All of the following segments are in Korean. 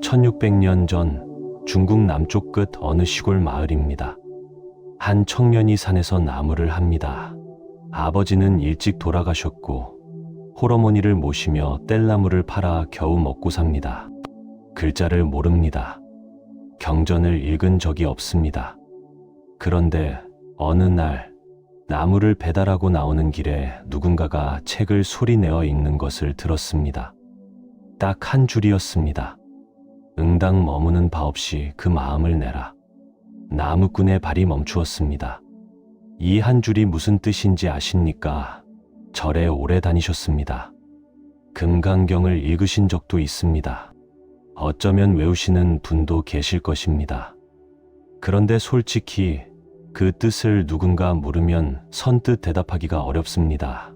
1600년 전 중국 남쪽 끝 어느 시골 마을입니다. 한 청년이 산에서 나무를 합니다. 아버지는 일찍 돌아가셨고 홀어머니를 모시며 뗄나무를 팔아 겨우 먹고 삽니다. 글자를 모릅니다. 경전을 읽은 적이 없습니다. 그런데 어느 날 나무를 배달하고 나오는 길에 누군가가 책을 소리내어 읽는 것을 들었습니다. 딱 한 줄이었습니다. 응당 머무는 바 없이 그 마음을 내라. 나무꾼의 발이 멈추었습니다. 이 한 줄이 무슨 뜻인지 아십니까? 절에 오래 다니셨습니다. 금강경을 읽으신 적도 있습니다. 어쩌면 외우시는 분도 계실 것입니다. 그런데 솔직히 그 뜻을 누군가 물으면 선뜻 대답하기가 어렵습니다.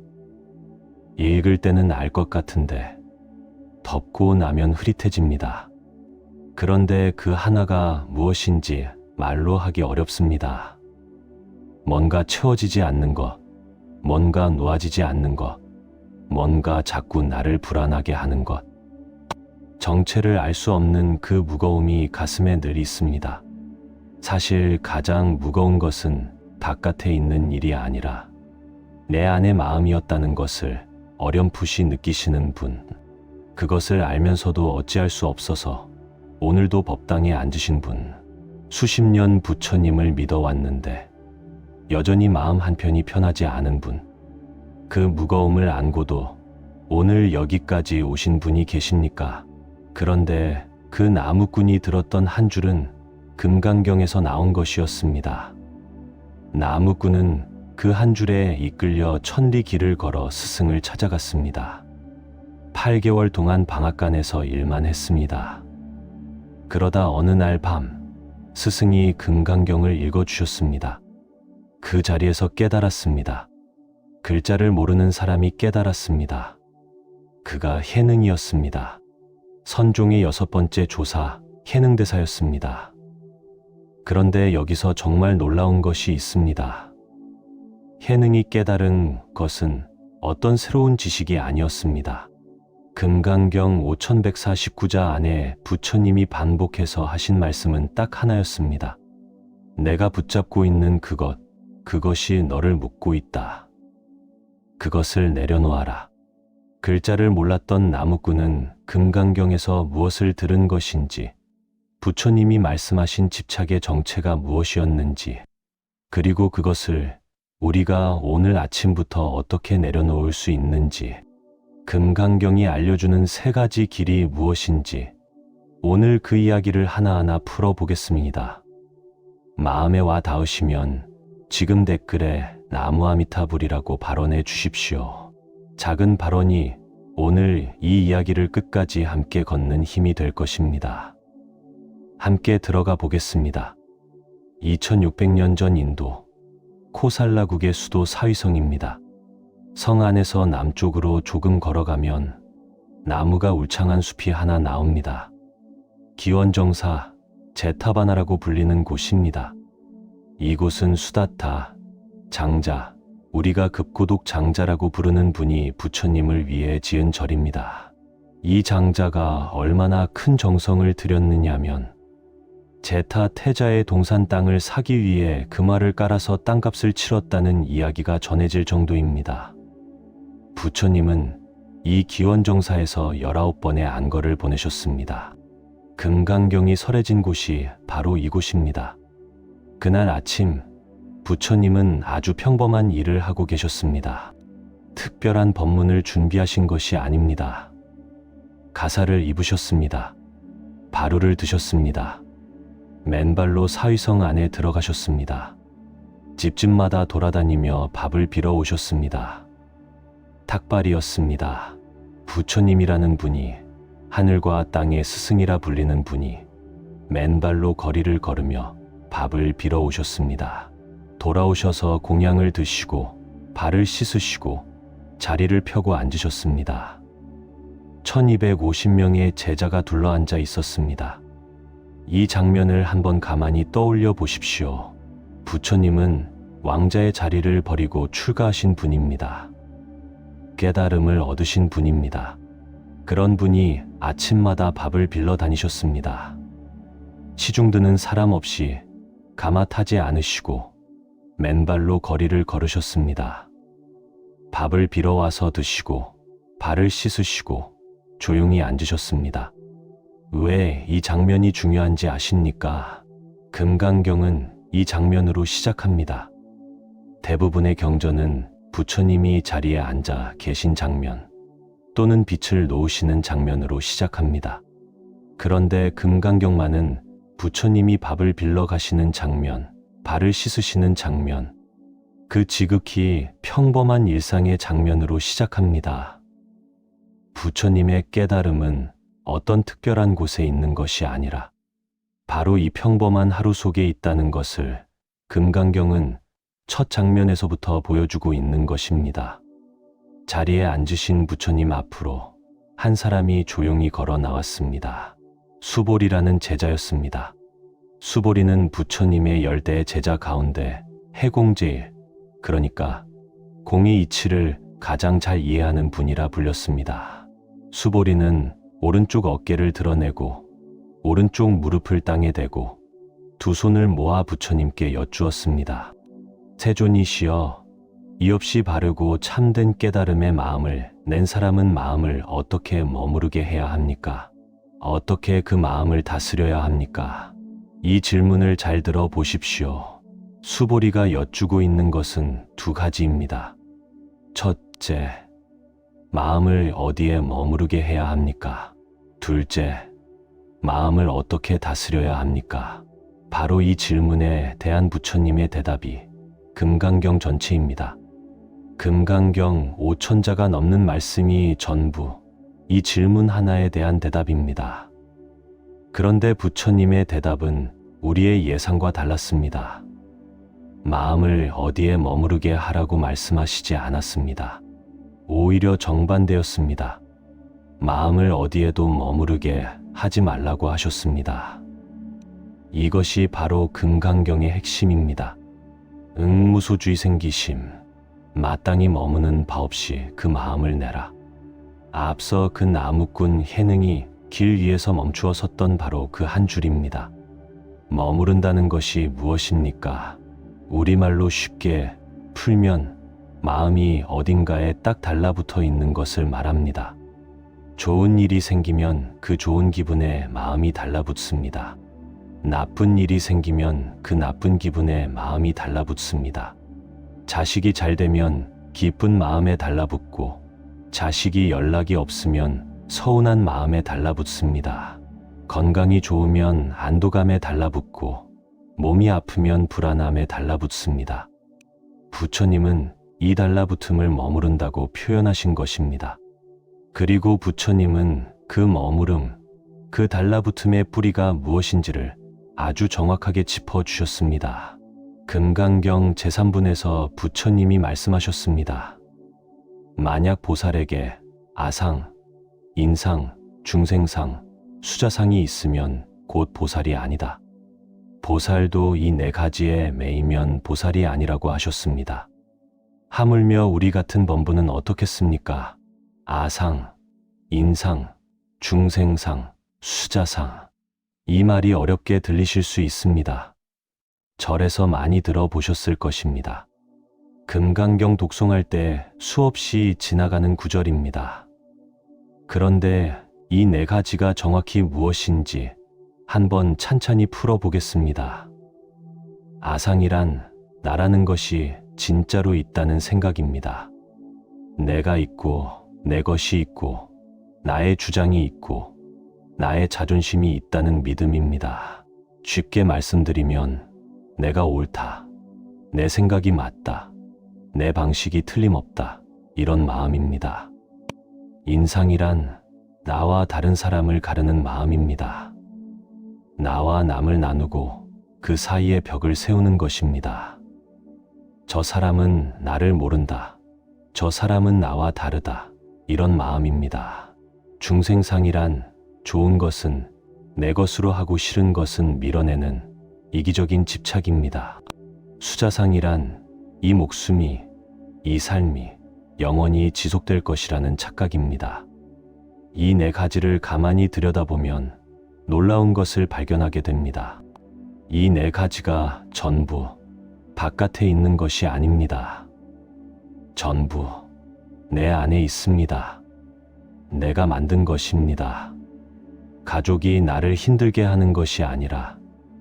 읽을 때는 알 것 같은데 덮고 나면 흐릿해집니다. 그런데 그 하나가 무엇인지 말로 하기 어렵습니다. 뭔가 채워지지 않는 것, 뭔가 놓아지지 않는 것, 뭔가 자꾸 나를 불안하게 하는 것. 정체를 알 수 없는 그 무거움이 가슴에 늘 있습니다. 사실 가장 무거운 것은 바깥에 있는 일이 아니라 내 안의 마음이었다는 것을 어렴풋이 느끼시는 분. 그것을 알면서도 어찌할 수 없어서 오늘도 법당에 앉으신 분. 수십 년 부처님을 믿어왔는데 여전히 마음 한편이 편하지 않은 분. 그 무거움을 안고도 오늘 여기까지 오신 분이 계십니까? 그런데 그 나무꾼이 들었던 한 줄은 금강경에서 나온 것이었습니다. 나무꾼은 그 한 줄에 이끌려 천리 길을 걸어 스승을 찾아갔습니다. 8개월 동안 방앗간에서 일만 했습니다. 그러다 어느 날 밤 스승이 금강경을 읽어주셨습니다. 그 자리에서 깨달았습니다. 글자를 모르는 사람이 깨달았습니다. 그가 해능이었습니다. 선종의 6번째 조사 해능대사였습니다. 그런데 여기서 정말 놀라운 것이 있습니다. 해능이 깨달은 것은 어떤 새로운 지식이 아니었습니다. 금강경 5149자 안에 부처님이 반복해서 하신 말씀은 딱 하나였습니다. 내가 붙잡고 있는 그것이 너를 묶고 있다. 그것을 내려놓아라. 글자를 몰랐던 나무꾼은 금강경에서 무엇을 들은 것인지, 부처님이 말씀하신 집착의 정체가 무엇이었는지, 그리고 그것을 우리가 오늘 아침부터 어떻게 내려놓을 수 있는지, 금강경이 알려주는 3가지 길이 무엇인지 오늘 그 이야기를 하나하나 풀어보겠습니다. 마음에 와 닿으시면 지금 댓글에 나무아미타불이라고 발언해 주십시오. 작은 발언이 오늘 이 이야기를 끝까지 함께 걷는 힘이 될 것입니다. 함께 들어가 보겠습니다. 2600년 전 인도 코살라국의 수도 사위성입니다. 성 안에서 남쪽으로 조금 걸어가면 나무가 울창한 숲이 하나 나옵니다. 기원정사 제타바나라고 불리는 곳입니다. 이곳은 수다타, 장자, 우리가 급고독 장자라고 부르는 분이 부처님을 위해 지은 절입니다. 이 장자가 얼마나 큰 정성을 들였느냐면 제타 태자의 동산 땅을 사기 위해 금화를 깔아서 땅값을 치렀다는 이야기가 전해질 정도입니다. 부처님은 이 기원정사에서 19번의 안거를 보내셨습니다. 금강경이 설해진 곳이 바로 이곳입니다. 그날 아침 부처님은 아주 평범한 일을 하고 계셨습니다. 특별한 법문을 준비하신 것이 아닙니다. 가사를 입으셨습니다. 바루를 드셨습니다. 맨발로 사위성 안에 들어가셨습니다. 집집마다 돌아다니며 밥을 빌어 오셨습니다. 탁발이었습니다. 부처님이라는 분이, 하늘과 땅의 스승이라 불리는 분이 맨발로 거리를 걸으며 밥을 빌어 오셨습니다. 돌아오셔서 공양을 드시고 발을 씻으시고 자리를 펴고 앉으셨습니다. 1250명의 제자가 둘러앉아 있었습니다. 이 장면을 한번 가만히 떠올려 보십시오. 부처님은 왕자의 자리를 버리고 출가하신 분입니다. 깨달음을 얻으신 분입니다. 그런 분이 아침마다 밥을 빌러 다니셨습니다. 시중 드는 사람 없이 가마 타지 않으시고 맨발로 거리를 걸으셨습니다. 밥을 빌어 와서 드시고 발을 씻으시고 조용히 앉으셨습니다. 왜 이 장면이 중요한지 아십니까? 금강경은 이 장면으로 시작합니다. 대부분의 경전은 부처님이 자리에 앉아 계신 장면 또는 빛을 놓으시는 장면으로 시작합니다. 그런데 금강경만은 부처님이 밥을 빌러 가시는 장면, 발을 씻으시는 장면, 그 지극히 평범한 일상의 장면으로 시작합니다. 부처님의 깨달음은 어떤 특별한 곳에 있는 것이 아니라 바로 이 평범한 하루 속에 있다는 것을 금강경은 첫 장면에서부터 보여주고 있는 것입니다. 자리에 앉으신 부처님 앞으로 한 사람이 조용히 걸어 나왔습니다. 수보리라는 제자였습니다. 수보리는 부처님의 10대의 제자 가운데 해공제일, 그러니까 공의 이치를 가장 잘 이해하는 분이라 불렸습니다. 수보리는 오른쪽 어깨를 드러내고 오른쪽 무릎을 땅에 대고 두 손을 모아 부처님께 여쭈었습니다. 세존이시여, 이없이 바르고 참된 깨달음의 마음을 낸 사람은 마음을 어떻게 머무르게 해야 합니까? 어떻게 그 마음을 다스려야 합니까? 이 질문을 잘 들어보십시오. 수보리가 여쭈고 있는 것은 두 가지입니다. 첫째, 마음을 어디에 머무르게 해야 합니까? 둘째, 마음을 어떻게 다스려야 합니까? 바로 이 질문에 대한 부처님의 대답이 금강경 전체입니다. 금강경 5,000자가 넘는 말씀이 전부 이 질문 하나에 대한 대답입니다. 그런데 부처님의 대답은 우리의 예상과 달랐습니다. 마음을 어디에 머무르게 하라고 말씀하시지 않았습니다. 오히려 정반대였습니다. 마음을 어디에도 머무르게 하지 말라고 하셨습니다. 이것이 바로 금강경의 핵심입니다. 응무소주의 생기심, 마땅히 머무는 바 없이 그 마음을 내라. 앞서 그 나무꾼 해능이 길 위에서 멈추어 섰던 바로 그 한 줄입니다. 머무른다는 것이 무엇입니까? 우리말로 쉽게 풀면 마음이 어딘가에 딱 달라붙어 있는 것을 말합니다. 좋은 일이 생기면 그 좋은 기분에 마음이 달라붙습니다. 나쁜 일이 생기면 그 나쁜 기분에 마음이 달라붙습니다. 자식이 잘 되면 기쁜 마음에 달라붙고 자식이 연락이 없으면 서운한 마음에 달라붙습니다. 건강이 좋으면 안도감에 달라붙고 몸이 아프면 불안함에 달라붙습니다. 부처님은 이 달라붙음을 머무른다고 표현하신 것입니다. 그리고 부처님은 그 머무름, 그 달라붙음의 뿌리가 무엇인지를 아주 정확하게 짚어주셨습니다. 금강경 제3분에서 부처님이 말씀하셨습니다. 만약 보살에게 아상, 인상, 중생상, 수자상이 있으면 곧 보살이 아니다. 보살도 이 네 가지에 매이면 보살이 아니라고 하셨습니다. 하물며 우리 같은 범부는 어떻겠습니까? 아상, 인상, 중생상, 수자상. 이 말이 어렵게 들리실 수 있습니다. 절에서 많이 들어보셨을 것입니다. 금강경 독송할 때 수없이 지나가는 구절입니다. 그런데 이 네 가지가 정확히 무엇인지 한번 찬찬히 풀어보겠습니다. 아상이란 나라는 것이 진짜로 있다는 생각입니다. 내가 있고 내 것이 있고 나의 주장이 있고 나의 자존심이 있다는 믿음입니다. 쉽게 말씀드리면 내가 옳다, 내 생각이 맞다, 내 방식이 틀림없다, 이런 마음입니다. 인상이란 나와 다른 사람을 가르는 마음입니다. 나와 남을 나누고 그 사이에 벽을 세우는 것입니다. 저 사람은 나를 모른다, 저 사람은 나와 다르다, 이런 마음입니다. 중생상이란 좋은 것은 내 것으로 하고 싫은 것은 밀어내는 이기적인 집착입니다. 수자상이란 이 목숨이, 이 삶이 영원히 지속될 것이라는 착각입니다. 이 네 가지를 가만히 들여다보면 놀라운 것을 발견하게 됩니다. 이 네 가지가 전부 바깥에 있는 것이 아닙니다. 전부 내 안에 있습니다. 내가 만든 것입니다. 가족이 나를 힘들게 하는 것이 아니라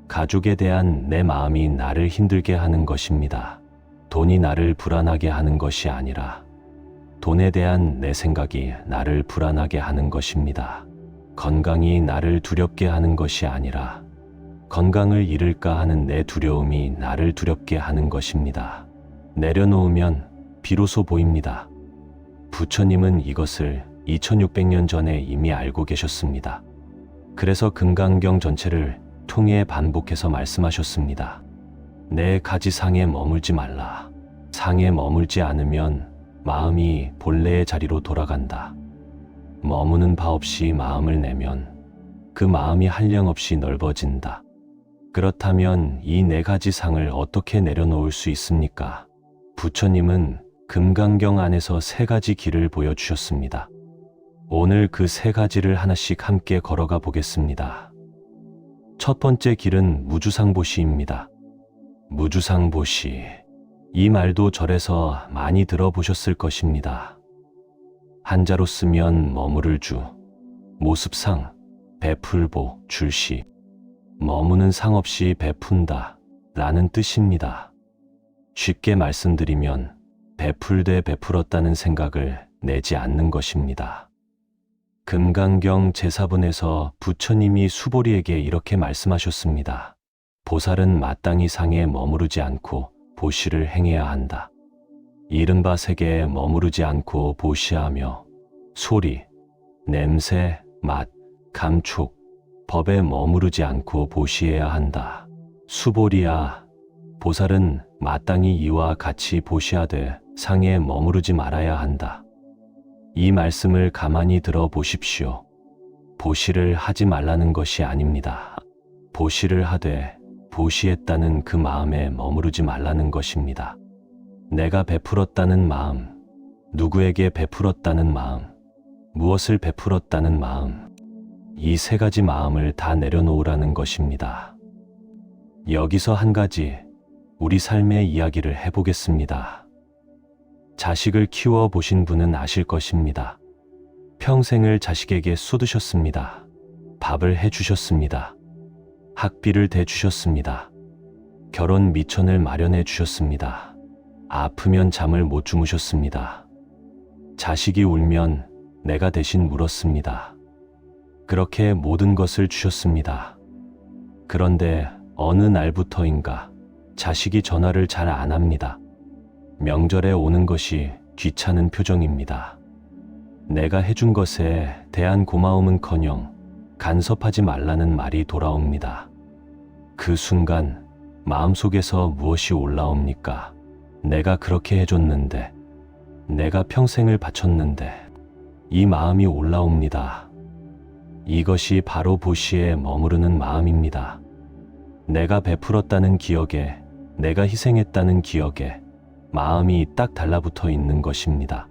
가족에 대한 내 마음이 나를 힘들게 하는 것입니다. 돈이 나를 불안하게 하는 것이 아니라 돈에 대한 내 생각이 나를 불안하게 하는 것입니다. 건강이 나를 두렵게 하는 것이 아니라 건강을 잃을까 하는 내 두려움이 나를 두렵게 하는 것입니다. 내려놓으면 비로소 보입니다. 부처님은 이것을 2600년 전에 이미 알고 계셨습니다. 그래서 금강경 전체를 통해 반복해서 말씀하셨습니다. 네 가지 상에 머물지 말라. 상에 머물지 않으면 마음이 본래의 자리로 돌아간다. 머무는 바 없이 마음을 내면 그 마음이 한량없이 넓어진다. 그렇다면 이 네 가지 상을 어떻게 내려놓을 수 있습니까? 부처님은 금강경 안에서 세 가지 길을 보여주셨습니다. 오늘 그 세 가지를 하나씩 함께 걸어가 보겠습니다. 첫 번째 길은 무주상보시입니다. 무주상보시. 이 말도 절에서 많이 들어보셨을 것입니다. 한자로 쓰면 머무를 주, 모습상, 베풀보, 줄시. 머무는 상 없이 베푼다 라는 뜻입니다. 쉽게 말씀드리면 베풀되 베풀었다는 생각을 내지 않는 것입니다. 금강경 제4분에서 부처님이 수보리에게 이렇게 말씀하셨습니다. 보살은 마땅히 상에 머무르지 않고 보시를 행해야 한다. 이른바 세계에 머무르지 않고 보시하며 소리, 냄새, 맛, 감촉, 법에 머무르지 않고 보시해야 한다. 수보리야, 보살은 마땅히 이와 같이 보시하되 상에 머무르지 말아야 한다. 이 말씀을 가만히 들어보십시오. 보시를 하지 말라는 것이 아닙니다. 보시를 하되 보시했다는 그 마음에 머무르지 말라는 것입니다. 내가 베풀었다는 마음, 누구에게 베풀었다는 마음, 무엇을 베풀었다는 마음, 이 세 가지 마음을 다 내려놓으라는 것입니다. 여기서 한 가지 우리 삶의 이야기를 해보겠습니다. 자식을 키워 보신 분은 아실 것입니다. 평생을 자식에게 쏟으셨습니다. 밥을 해주셨습니다. 학비를 대주셨습니다. 결혼 미천을 마련해 주셨습니다. 아프면 잠을 못 주무셨습니다. 자식이 울면 내가 대신 물었습니다. 그렇게 모든 것을 주셨습니다. 그런데 어느 날부터인가 자식이 전화를 잘 안 합니다. 명절에 오는 것이 귀찮은 표정입니다. 내가 해준 것에 대한 고마움은커녕 간섭하지 말라는 말이 돌아옵니다. 그 순간 마음속에서 무엇이 올라옵니까? 내가 그렇게 해줬는데, 내가 평생을 바쳤는데, 이 마음이 올라옵니다. 이것이 바로 보시에 머무르는 마음입니다. 내가 베풀었다는 기억에, 내가 희생했다는 기억에 마음이 딱 달라붙어 있는 것입니다.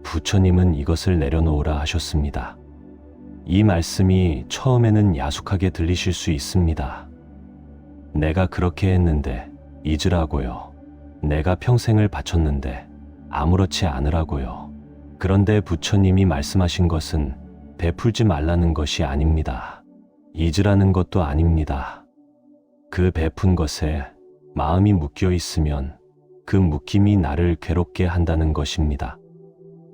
부처님은 이것을 내려놓으라 하셨습니다. 이 말씀이 처음에는 야속하게 들리실 수 있습니다. 내가 그렇게 했는데 잊으라고요. 내가 평생을 바쳤는데 아무렇지 않으라고요. 그런데 부처님이 말씀하신 것은 베풀지 말라는 것이 아닙니다. 잊으라는 것도 아닙니다. 그 베푼 것에 마음이 묶여 있으면 그 묶임이 나를 괴롭게 한다는 것입니다.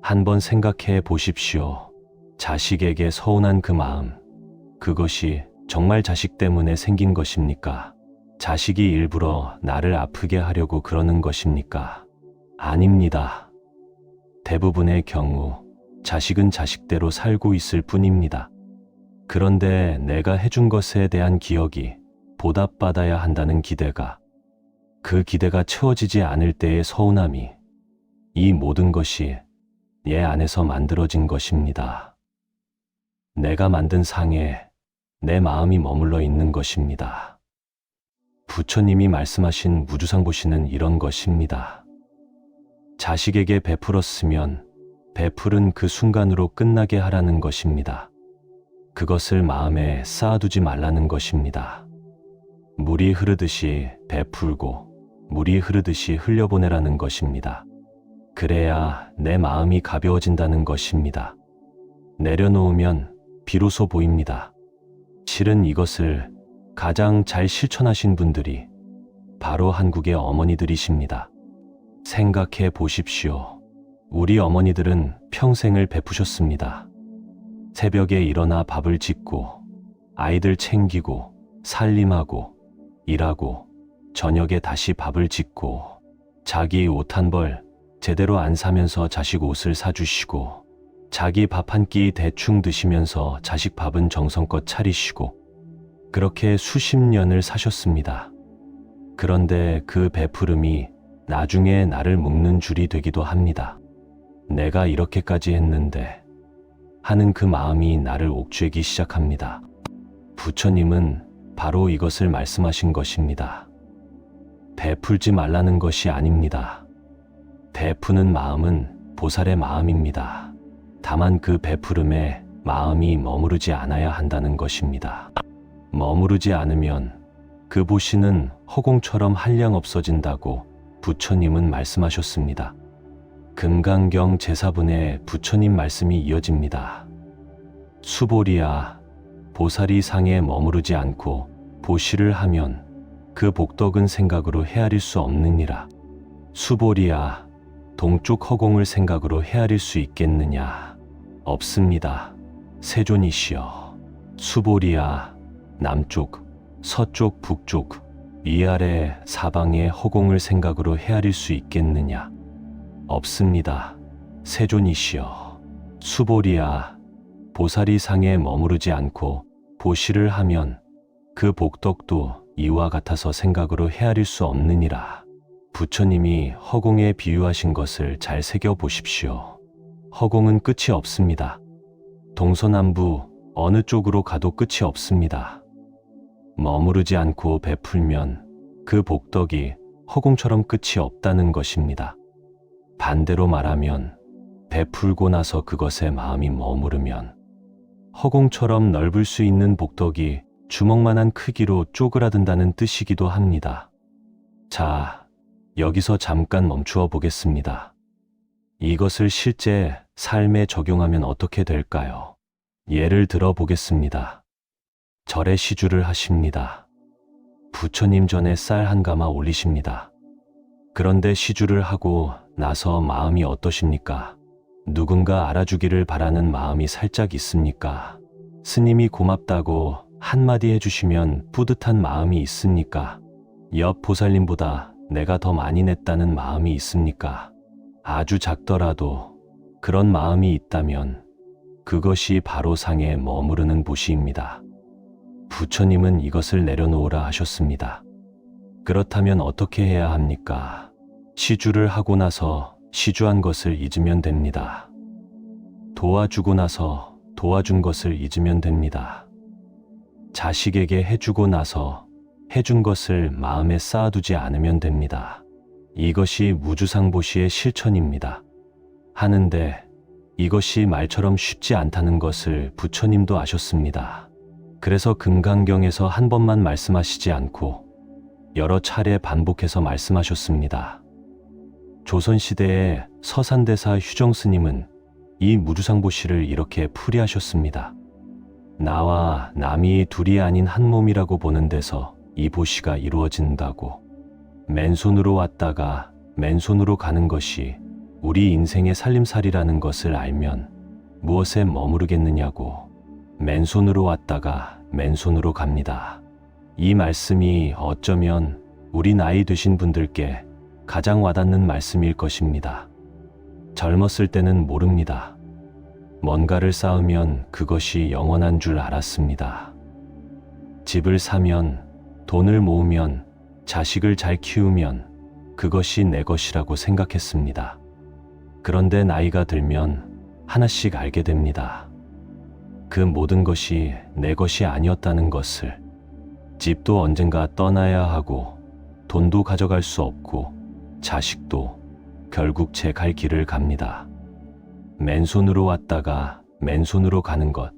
한번 생각해 보십시오. 자식에게 서운한 그 마음, 그것이 정말 자식 때문에 생긴 것입니까? 자식이 일부러 나를 아프게 하려고 그러는 것입니까? 아닙니다. 대부분의 경우 자식은 자식대로 살고 있을 뿐입니다. 그런데 내가 해준 것에 대한 기억이 보답받아야 한다는 기대가, 그 기대가 채워지지 않을 때의 서운함이, 이 모든 것이 얘 안에서 만들어진 것입니다. 내가 만든 상에 내 마음이 머물러 있는 것입니다. 부처님이 말씀하신 무주상보시는 이런 것입니다. 자식에게 베풀었으면 베풀은 그 순간으로 끝나게 하라는 것입니다. 그것을 마음에 쌓아두지 말라는 것입니다. 물이 흐르듯이 베풀고 물이 흐르듯이 흘려보내라는 것입니다. 그래야 내 마음이 가벼워진다는 것입니다. 내려놓으면 비로소 보입니다. 실은 이것을 가장 잘 실천하신 분들이 바로 한국의 어머니들이십니다. 생각해 보십시오. 우리 어머니들은 평생을 베푸셨습니다. 새벽에 일어나 밥을 짓고 아이들 챙기고 살림하고 일하고 저녁에 다시 밥을 짓고 자기 옷 한 벌 제대로 안 사면서 자식 옷을 사주시고 자기 밥 한 끼 대충 드시면서 자식 밥은 정성껏 차리시고 그렇게 수십 년을 사셨습니다. 그런데 그 베푸름이 나중에 나를 묶는 줄이 되기도 합니다. 내가 이렇게까지 했는데 하는 그 마음이 나를 옥죄기 시작합니다. 부처님은 바로 이것을 말씀하신 것입니다. 베풀지 말라는 것이 아닙니다. 베푸는 마음은 보살의 마음입니다. 다만 그 베푸름에 마음이 머무르지 않아야 한다는 것입니다. 머무르지 않으면 그 보시는 허공처럼 한량 없어진다고 부처님은 말씀하셨습니다. 금강경 제4분에 부처님 말씀이 이어집니다. 수보리야, 보살이 상에 머무르지 않고 보시를 하면 그 복덕은 생각으로 헤아릴 수 없느니라. 수보리야, 동쪽 허공을 생각으로 헤아릴 수 있겠느냐? 없습니다. 세존이시여. 수보리야, 남쪽, 서쪽, 북쪽, 위아래 사방의 허공을 생각으로 헤아릴 수 있겠느냐? 없습니다. 세존이시여. 수보리야, 보살이 상에 머무르지 않고 보시를 하면 그 복덕도 이와 같아서 생각으로 헤아릴 수 없느니라. 부처님이 허공에 비유하신 것을 잘 새겨보십시오. 허공은 끝이 없습니다. 동서남부 어느 쪽으로 가도 끝이 없습니다. 머무르지 않고 베풀면 그 복덕이 허공처럼 끝이 없다는 것입니다. 반대로 말하면 베풀고 나서 그것에 마음이 머무르면 허공처럼 넓을 수 있는 복덕이 주먹만한 크기로 쪼그라든다는 뜻이기도 합니다. 자, 여기서 잠깐 멈추어 보겠습니다. 이것을 실제 삶에 적용하면 어떻게 될까요? 예를 들어 보겠습니다. 절에 시주를 하십니다. 부처님 전에 쌀 한 가마 올리십니다. 그런데 시주를 하고 나서 마음이 어떠십니까? 누군가 알아주기를 바라는 마음이 살짝 있습니까? 스님이 고맙다고 한마디 해주시면 뿌듯한 마음이 있습니까? 옆 보살님보다 내가 더 많이 냈다는 마음이 있습니까? 아주 작더라도 그런 마음이 있다면 그것이 바로 상에 머무르는 보시입니다. 부처님은 이것을 내려놓으라 하셨습니다. 그렇다면 어떻게 해야 합니까? 시주를 하고 나서 시주한 것을 잊으면 됩니다. 도와주고 나서 도와준 것을 잊으면 됩니다. 자식에게 해주고 나서 해준 것을 마음에 쌓아두지 않으면 됩니다. 이것이 무주상보시의 실천입니다. 하는데 이것이 말처럼 쉽지 않다는 것을 부처님도 아셨습니다. 그래서 금강경에서 한 번만 말씀하시지 않고 여러 차례 반복해서 말씀하셨습니다. 조선시대의 서산대사 휴정스님은 이 무주상보시를 이렇게 풀이하셨습니다. 나와 남이 둘이 아닌 한 몸이라고 보는 데서 이 보시가 이루어진다고. 맨손으로 왔다가 맨손으로 가는 것이 우리 인생의 살림살이라는 것을 알면 무엇에 머무르겠느냐고. 맨손으로 왔다가 맨손으로 갑니다. 이 말씀이 어쩌면 우리 나이 드신 분들께 가장 와닿는 말씀일 것입니다. 젊었을 때는 모릅니다. 뭔가를 쌓으면 그것이 영원한 줄 알았습니다. 집을 사면, 돈을 모으면, 자식을 잘 키우면 그것이 내 것이라고 생각했습니다. 그런데 나이가 들면 하나씩 알게 됩니다. 그 모든 것이 내 것이 아니었다는 것을. 집도 언젠가 떠나야 하고 돈도 가져갈 수 없고 자식도 결국 제 갈 길을 갑니다. 맨손으로 왔다가 맨손으로 가는 것,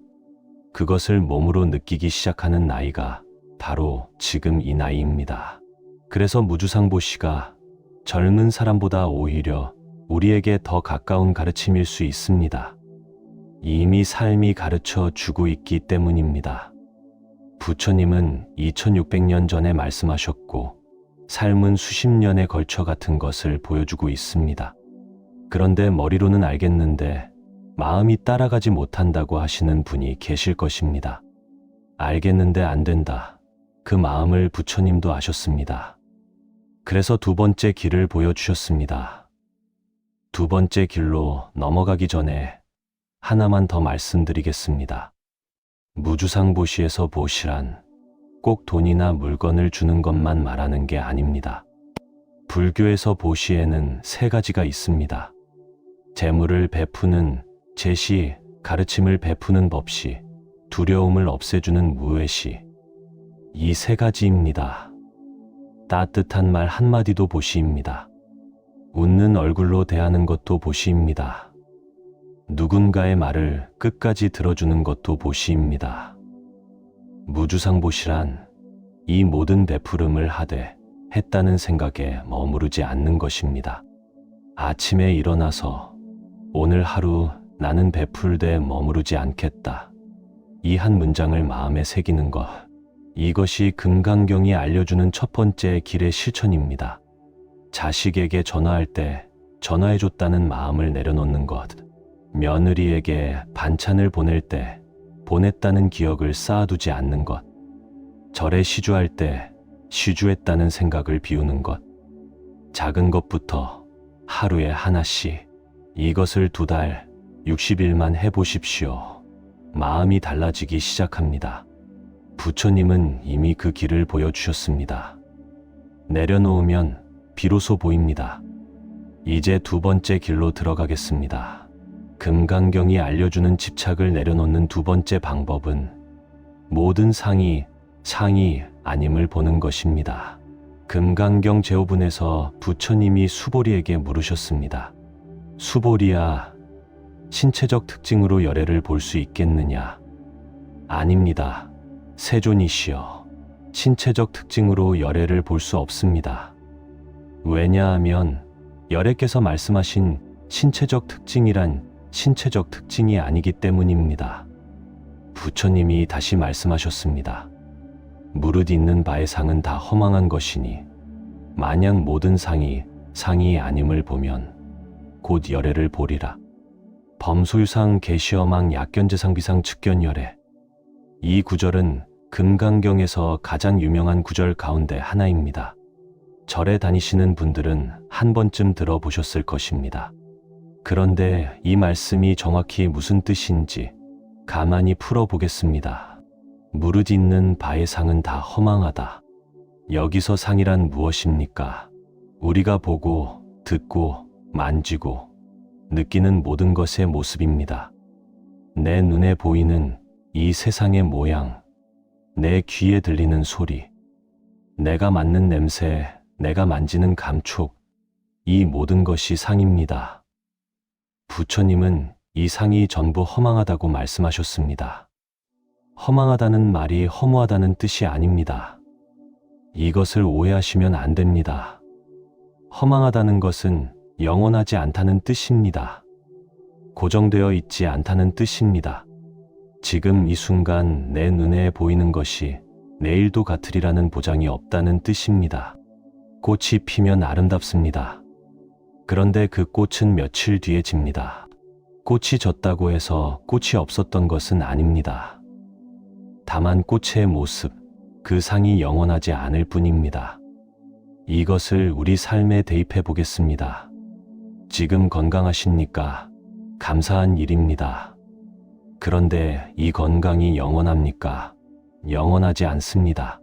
그것을 몸으로 느끼기 시작하는 나이가 바로 지금 이 나이입니다. 그래서 무주상보 씨가 젊은 사람보다 오히려 우리에게 더 가까운 가르침일 수 있습니다. 이미 삶이 가르쳐 주고 있기 때문입니다. 부처님은 2600년 전에 말씀하셨고 삶은 수십 년에 걸쳐 같은 것을 보여주고 있습니다. 그런데 머리로는 알겠는데 마음이 따라가지 못한다고 하시는 분이 계실 것입니다. 알겠는데 안 된다. 그 마음을 부처님도 아셨습니다. 그래서 두 번째 길을 보여주셨습니다. 두 번째 길로 넘어가기 전에 하나만 더 말씀드리겠습니다. 무주상보시에서 보시란 꼭 돈이나 물건을 주는 것만 말하는 게 아닙니다. 불교에서 보시에는 세 가지가 있습니다. 재물을 베푸는 제시, 가르침을 베푸는 법시, 두려움을 없애주는 무외시, 이 세 가지입니다. 따뜻한 말 한마디도 보시입니다. 웃는 얼굴로 대하는 것도 보시입니다. 누군가의 말을 끝까지 들어주는 것도 보시입니다. 무주상보시란 이 모든 베푸름을 하되 했다는 생각에 머무르지 않는 것입니다. 아침에 일어나서 오늘 하루 나는 베풀되 머무르지 않겠다. 이 한 문장을 마음에 새기는 것, 이것이 금강경이 알려주는 첫 번째 길의 실천입니다. 자식에게 전화할 때 전화해줬다는 마음을 내려놓는 것, 며느리에게 반찬을 보낼 때 보냈다는 기억을 쌓아두지 않는 것, 절에 시주할 때 시주했다는 생각을 비우는 것, 작은 것부터 하루에 하나씩 이것을 2달, 60일만 해보십시오. 마음이 달라지기 시작합니다. 부처님은 이미 그 길을 보여주셨습니다. 내려놓으면 비로소 보입니다. 이제 두 번째 길로 들어가겠습니다. 금강경이 알려주는 집착을 내려놓는 두 번째 방법은 모든 상이 아님을 보는 것입니다. 금강경 제5분에서 부처님이 수보리에게 물으셨습니다. 수보리야, 신체적 특징으로 열애를 볼 수 있겠느냐? 아닙니다. 세존이시여, 신체적 특징으로 열애를 볼 수 없습니다. 왜냐하면 열애께서 말씀하신 신체적 특징이란 신체적 특징이 아니기 때문입니다. 부처님이 다시 말씀하셨습니다. 무릇 있는 바의 상은 다 허망한 것이니 만약 모든 상이 아님을 보면 곧 열애를 보리라. 범소유상 계시어망 약견재상비상 측견열애. 이 구절은 금강경에서 가장 유명한 구절 가운데 하나입니다. 절에 다니시는 분들은 한 번쯤 들어보셨을 것입니다. 그런데 이 말씀이 정확히 무슨 뜻인지 가만히 풀어보겠습니다. 무릇 있는 바의 상은 다 허망하다. 여기서 상이란 무엇입니까? 우리가 보고, 듣고, 만지고, 느끼는 모든 것의 모습입니다. 내 눈에 보이는 이 세상의 모양, 내 귀에 들리는 소리, 내가 맡는 냄새, 내가 만지는 감촉, 이 모든 것이 상입니다. 부처님은 이 상이 전부 허망하다고 말씀하셨습니다. 허망하다는 말이 허무하다는 뜻이 아닙니다. 이것을 오해하시면 안 됩니다. 허망하다는 것은 영원하지 않다는 뜻입니다. 고정되어 있지 않다는 뜻입니다. 지금 이 순간 내 눈에 보이는 것이 내일도 같으리라는 보장이 없다는 뜻입니다. 꽃이 피면 아름답습니다. 그런데 그 꽃은 며칠 뒤에 집니다. 꽃이 졌다고 해서 꽃이 없었던 것은 아닙니다. 다만 꽃의 모습, 그 상이 영원하지 않을 뿐입니다. 이것을 우리 삶에 대입해 보겠습니다. 지금 건강하십니까? 감사한 일입니다. 그런데 이 건강이 영원합니까? 영원하지 않습니다.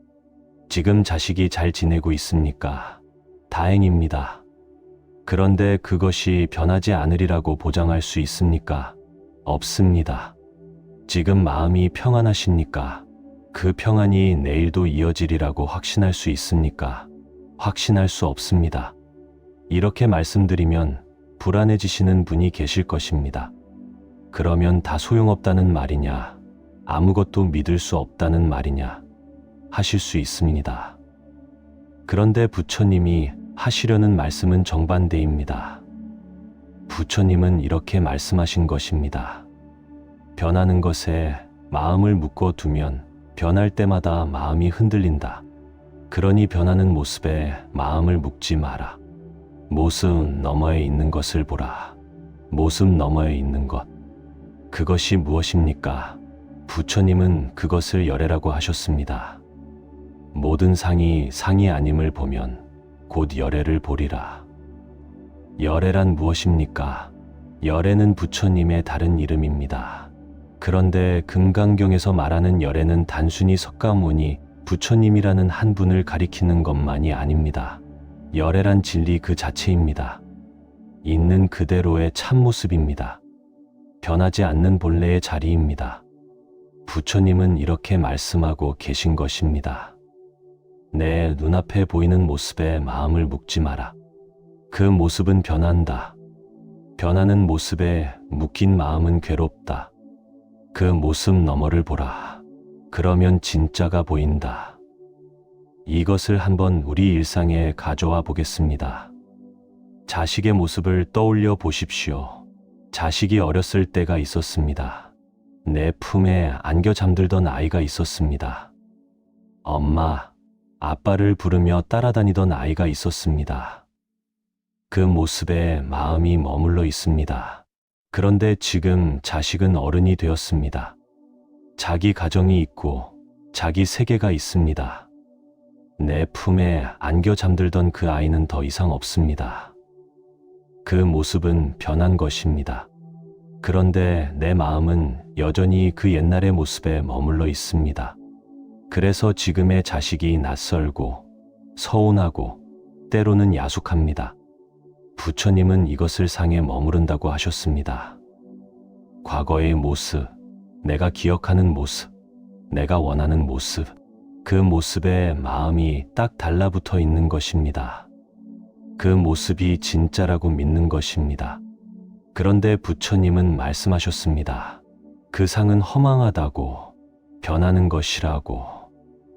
지금 자식이 잘 지내고 있습니까? 다행입니다. 그런데 그것이 변하지 않으리라고 보장할 수 있습니까? 없습니다. 지금 마음이 평안하십니까? 그 평안이 내일도 이어지리라고 확신할 수 있습니까? 확신할 수 없습니다. 이렇게 말씀드리면 불안해지시는 분이 계실 것입니다. 그러면 다 소용없다는 말이냐, 아무것도 믿을 수 없다는 말이냐 하실 수 있습니다. 그런데 부처님이 하시려는 말씀은 정반대입니다. 부처님은 이렇게 말씀하신 것입니다. 변하는 것에 마음을 묶어두면 변할 때마다 마음이 흔들린다. 그러니 변하는 모습에 마음을 묶지 마라. 모습 너머에 있는 것을 보라. 모습 너머에 있는 것. 그것이 무엇입니까? 부처님은 그것을 열애라고 하셨습니다. 모든 상이 상이 아님을 보면 곧 열애를 보리라. 열애란 무엇입니까? 열애는 부처님의 다른 이름입니다. 그런데 금강경에서 말하는 열애는 단순히 석가모니 부처님이라는 한 분을 가리키는 것만이 아닙니다. 열애란 진리 그 자체입니다. 있는 그대로의 참모습입니다. 변하지 않는 본래의 자리입니다. 부처님은 이렇게 말씀하고 계신 것입니다. 내 눈앞에 보이는 모습에 마음을 묶지 마라. 그 모습은 변한다. 변하는 모습에 묶인 마음은 괴롭다. 그 모습 너머를 보라. 그러면 진짜가 보인다. 이것을 한번 우리 일상에 가져와 보겠습니다. 자식의 모습을 떠올려 보십시오. 자식이 어렸을 때가 있었습니다. 내 품에 안겨 잠들던 아이가 있었습니다. 엄마, 아빠를 부르며 따라다니던 아이가 있었습니다. 그 모습에 마음이 머물러 있습니다. 그런데 지금 자식은 어른이 되었습니다. 자기 가정이 있고 자기 세계가 있습니다. 내 품에 안겨 잠들던 그 아이는 더 이상 없습니다. 그 모습은 변한 것입니다. 그런데 내 마음은 여전히 그 옛날의 모습에 머물러 있습니다. 그래서 지금의 자식이 낯설고 서운하고 때로는 야속합니다. 부처님은 이것을 상에 머무른다고 하셨습니다. 과거의 모습, 내가 기억하는 모습, 내가 원하는 모습, 그 모습에 마음이 딱 달라붙어 있는 것입니다. 그 모습이 진짜라고 믿는 것입니다. 그런데 부처님은 말씀하셨습니다. 그 상은 허망하다고, 변하는 것이라고,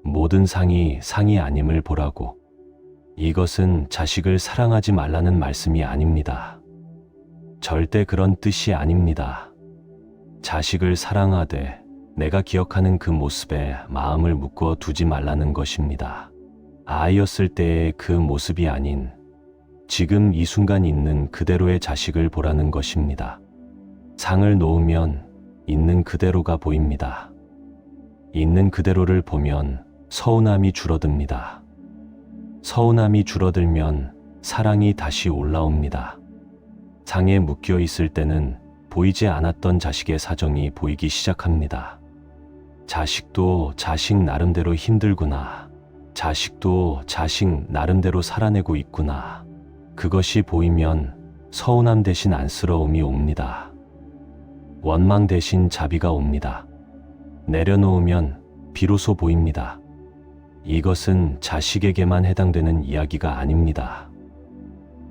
모든 상이 상이 아님을 보라고. 이것은 자식을 사랑하지 말라는 말씀이 아닙니다. 절대 그런 뜻이 아닙니다. 자식을 사랑하되 내가 기억하는 그 모습에 마음을 묶어 두지 말라는 것입니다. 아이였을 때의 그 모습이 아닌 지금 이 순간 있는 그대로의 자식을 보라는 것입니다. 상을 놓으면 있는 그대로가 보입니다. 있는 그대로를 보면 서운함이 줄어듭니다. 서운함이 줄어들면 사랑이 다시 올라옵니다. 상에 묶여 있을 때는 보이지 않았던 자식의 사정이 보이기 시작합니다. 자식도 자식 나름대로 힘들구나. 자식도 자식 나름대로 살아내고 있구나. 그것이 보이면 서운함 대신 안쓰러움이 옵니다. 원망 대신 자비가 옵니다. 내려놓으면 비로소 보입니다. 이것은 자식에게만 해당되는 이야기가 아닙니다.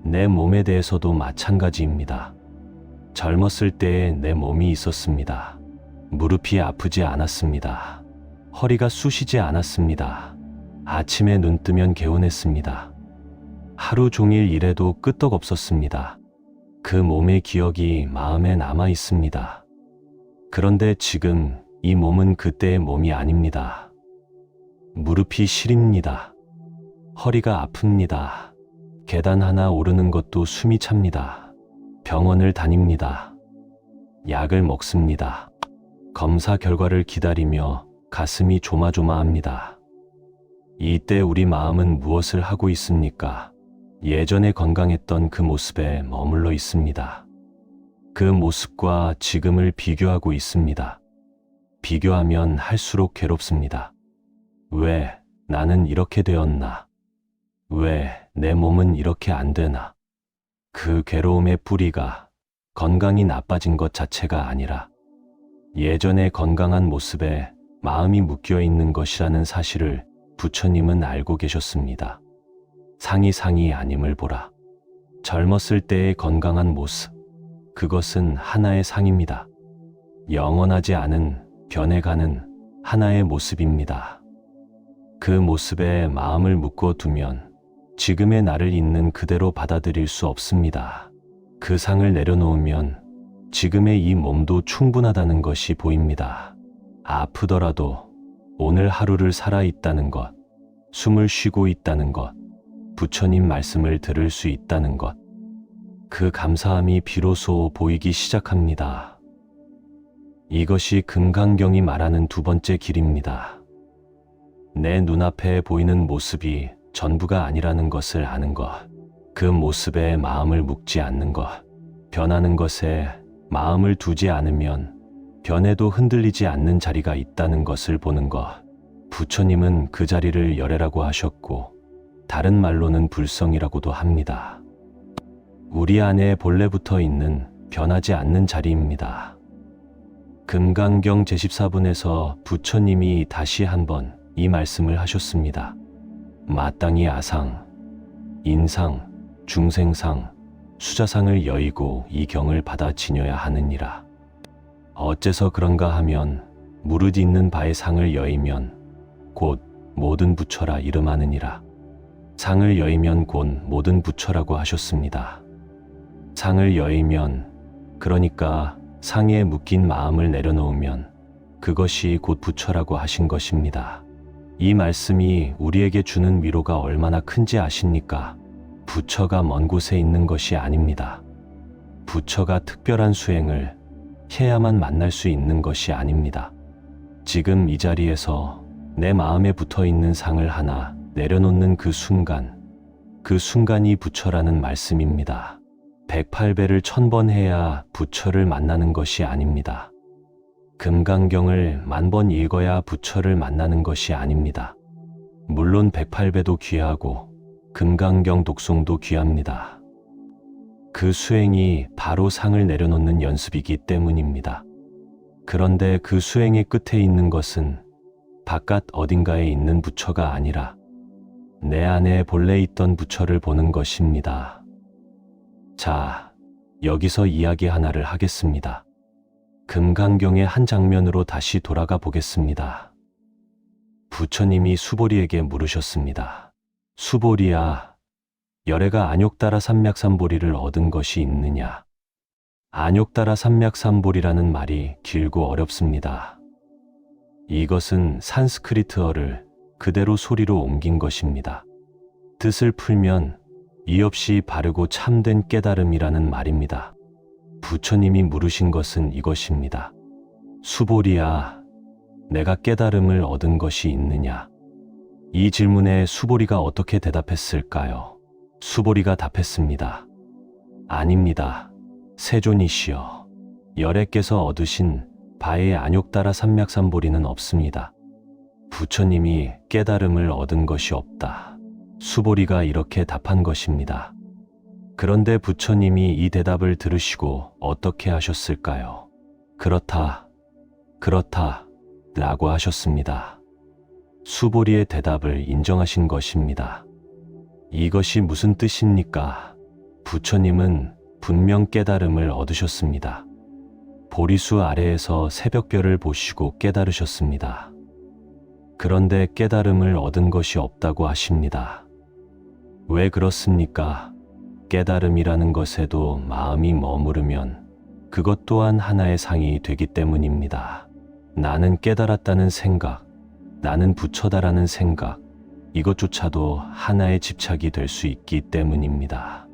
내 몸에 대해서도 마찬가지입니다. 젊었을 때에 내 몸이 있었습니다. 무릎이 아프지 않았습니다. 허리가 쑤시지 않았습니다. 아침에 눈 뜨면 개운했습니다. 하루 종일 일해도 끄떡없었습니다. 그 몸의 기억이 마음에 남아 있습니다. 그런데 지금 이 몸은 그때의 몸이 아닙니다. 무릎이 시립니다. 허리가 아픕니다. 계단 하나 오르는 것도 숨이 찹니다. 병원을 다닙니다. 약을 먹습니다. 검사 결과를 기다리며 가슴이 조마조마합니다. 이때 우리 마음은 무엇을 하고 있습니까? 예전에 건강했던 그 모습에 머물러 있습니다. 그 모습과 지금을 비교하고 있습니다. 비교하면 할수록 괴롭습니다. 왜 나는 이렇게 되었나? 왜 내 몸은 이렇게 안 되나? 그 괴로움의 뿌리가 건강이 나빠진 것 자체가 아니라 예전의 건강한 모습에 마음이 묶여 있는 것이라는 사실을 부처님은 알고 계셨습니다. 상이 아님을 보라. 젊었을 때의 건강한 모습, 그것은 하나의 상입니다. 영원하지 않은 변해가는 하나의 모습입니다. 그 모습에 마음을 묶어두면 지금의 나를 있는 그대로 받아들일 수 없습니다. 그 상을 내려놓으면 지금의 이 몸도 충분하다는 것이 보입니다. 아프더라도 오늘 하루를 살아있다는 것, 숨을 쉬고 있다는 것, 부처님 말씀을 들을 수 있다는 것, 그 감사함이 비로소 보이기 시작합니다. 이것이 금강경이 말하는 두 번째 길입니다. 내 눈앞에 보이는 모습이 전부가 아니라는 것을 아는 것, 그 모습에 마음을 묶지 않는 것, 변하는 것에 마음을 두지 않으면 변해도 흔들리지 않는 자리가 있다는 것을 보는 것. 부처님은 그 자리를 열애라고 하셨고 다른 말로는 불성이라고도 합니다. 우리 안에 본래 붙어 있는 변하지 않는 자리입니다. 금강경 제14분에서 부처님이 다시 한번 이 말씀을 하셨습니다. 마땅히 아상, 인상, 중생상, 수자상을 여의고 이 경을 받아 지녀야 하느니라. 어째서 그런가 하면 무릇 있는 바의 상을 여의면 곧 모든 부처라 이름하느니라. 상을 여의면 곧 모든 부처라고 하셨습니다. 상을 여의면, 그러니까 상에 묶인 마음을 내려놓으면 그것이 곧 부처라고 하신 것입니다. 이 말씀이 우리에게 주는 위로가 얼마나 큰지 아십니까? 부처가 먼 곳에 있는 것이 아닙니다. 부처가 특별한 수행을 해야만 만날 수 있는 것이 아닙니다. 지금 이 자리에서 내 마음에 붙어 있는 상을 하나 내려놓는 그 순간이 부처라는 말씀입니다. 108배를 1000번 해야 부처를 만나는 것이 아닙니다. 금강경을 10,000번 읽어야 부처를 만나는 것이 아닙니다. 물론 108배도 귀하고 금강경 독송도 귀합니다. 그 수행이 바로 상을 내려놓는 연습이기 때문입니다. 그런데 그 수행의 끝에 있는 것은 바깥 어딘가에 있는 부처가 아니라 내 안에 본래 있던 부처를 보는 것입니다. 자, 여기서 이야기 하나를 하겠습니다. 금강경의 한 장면으로 다시 돌아가 보겠습니다. 부처님이 수보리에게 물으셨습니다. 수보리야, 열애가 안욕따라 삼맥삼보리를 얻은 것이 있느냐? 안욕따라 삼맥삼보리라는 말이 길고 어렵습니다. 이것은 산스크리트어를 그대로 소리로 옮긴 것입니다. 뜻을 풀면 이 없이 바르고 참된 깨달음이라는 말입니다. 부처님이 물으신 것은 이것입니다. 수보리야, 내가 깨달음을 얻은 것이 있느냐? 이 질문에 수보리가 어떻게 대답했을까요? 수보리가 답했습니다. 아닙니다. 세존이시여, 열애께서 얻으신 바의 안욕따라 삼맥삼보리는 없습니다. 부처님이 깨달음을 얻은 것이 없다. 수보리가 이렇게 답한 것입니다. 그런데 부처님이 이 대답을 들으시고 어떻게 하셨을까요? 그렇다 라고 하셨습니다. 수보리의 대답을 인정하신 것입니다. 이것이 무슨 뜻입니까? 부처님은 분명 깨달음을 얻으셨습니다. 보리수 아래에서 새벽별을 보시고 깨달으셨습니다. 그런데 깨달음을 얻은 것이 없다고 하십니다. 왜 그렇습니까? 깨달음이라는 것에도 마음이 머무르면 그것 또한 하나의 상이 되기 때문입니다. 나는 깨달았다는 생각, 나는 부처다라는 생각, 이것조차도 하나의 집착이 될 수 있기 때문입니다.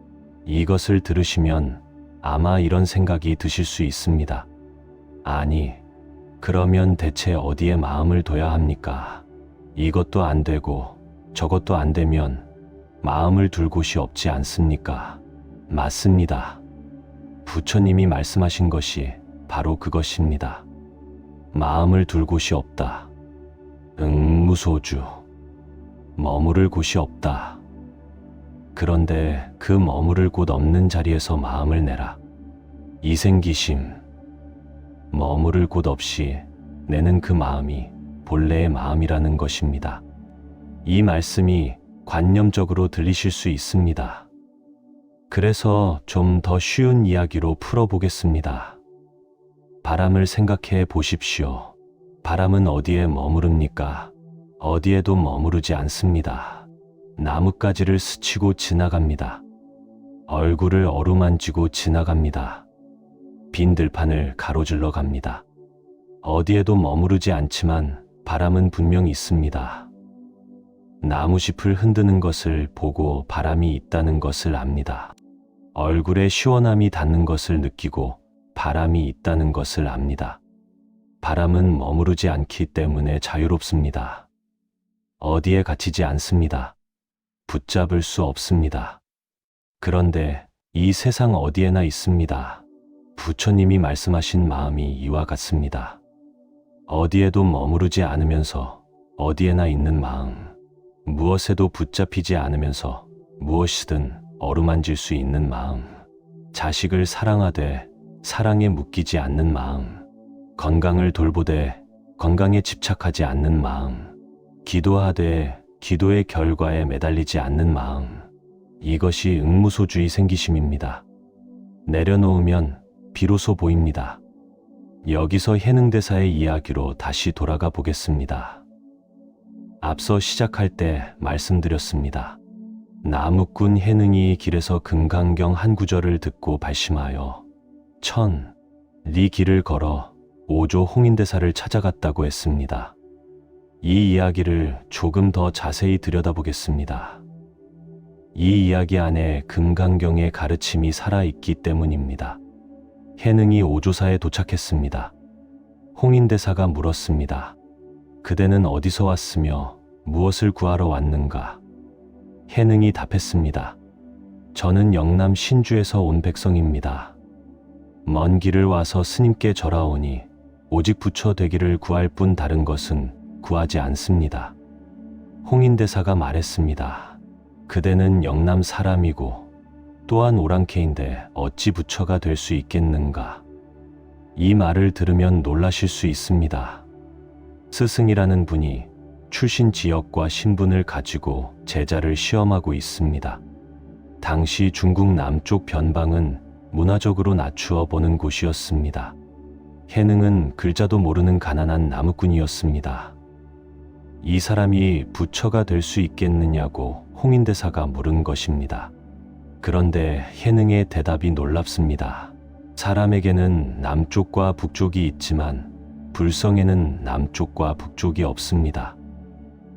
이것을 들으시면 아마 이런 생각이 드실 수 있습니다. 아니, 그러면 대체 어디에 마음을 둬야 합니까? 이것도 안 되고 저것도 안 되면 마음을 둘 곳이 없지 않습니까? 맞습니다. 부처님이 말씀하신 것이 바로 그것입니다. 마음을 둘 곳이 없다. 무소주. 머무를 곳이 없다. 그런데 그 머무를 곳 없는 자리에서 마음을 내라. 이생기심. 머무를 곳 없이 내는 그 마음이 본래의 마음이라는 것입니다. 이 말씀이 관념적으로 들리실 수 있습니다. 그래서 좀 더 쉬운 이야기로 풀어보겠습니다. 바람을 생각해 보십시오. 바람은 어디에 머무릅니까? 어디에도 머무르지 않습니다. 나뭇가지를 스치고 지나갑니다. 얼굴을 어루만지고 지나갑니다. 빈 들판을 가로질러 갑니다. 어디에도 머무르지 않지만 바람은 분명 있습니다. 나무잎을 흔드는 것을 보고 바람이 있다는 것을 압니다. 얼굴에 시원함이 닿는 것을 느끼고 바람이 있다는 것을 압니다. 바람은 머무르지 않기 때문에 자유롭습니다. 어디에 갇히지 않습니다. 붙잡을 수 없습니다. 그런데 이 세상 어디에나 있습니다. 부처님이 말씀하신 마음이 이와 같습니다. 어디에도 머무르지 않으면서 어디에나 있는 마음, 무엇에도 붙잡히지 않으면서 무엇이든 어루만질 수 있는 마음, 자식을 사랑하되 사랑에 묶이지 않는 마음, 건강을 돌보되 건강에 집착하지 않는 마음, 기도하되 기도의 결과에 매달리지 않는 마음, 이것이 응무소주의 생기심입니다. 내려놓으면 비로소 보입니다. 여기서 해능대사의 이야기로 다시 돌아가 보겠습니다. 앞서 시작할 때 말씀드렸습니다. 나무꾼 해능이 길에서 금강경 한 구절을 듣고 발심하여 리 길을 걸어 오조 홍인대사를 찾아갔다고 했습니다. 이 이야기를 조금 더 자세히 들여다보겠습니다. 이 이야기 안에 금강경의 가르침이 살아있기 때문입니다. 해능이 오조사에 도착했습니다. 홍인대사가 물었습니다. 그대는 어디서 왔으며 무엇을 구하러 왔는가? 해능이 답했습니다. 저는 영남 신주에서 온 백성입니다. 먼 길을 와서 스님께 절하오니 오직 부처 되기를 구할 뿐 다른 것은 구하지 않습니다. 홍인대사가 말했습니다. 그대는 영남 사람이고 또한 오랑캐인데 어찌 부처가 될 수 있겠는가? 이 말을 들으면 놀라실 수 있습니다. 스승이라는 분이 출신 지역과 신분을 가지고 제자를 시험하고 있습니다. 당시 중국 남쪽 변방은 문화적으로 낮추어 보는 곳이었습니다. 해능은 글자도 모르는 가난한 나무꾼이었습니다. 이 사람이 부처가 될 수 있겠느냐고 홍인대사가 물은 것입니다. 그런데 해능의 대답이 놀랍습니다. 사람에게는 남쪽과 북쪽이 있지만 불성에는 남쪽과 북쪽이 없습니다.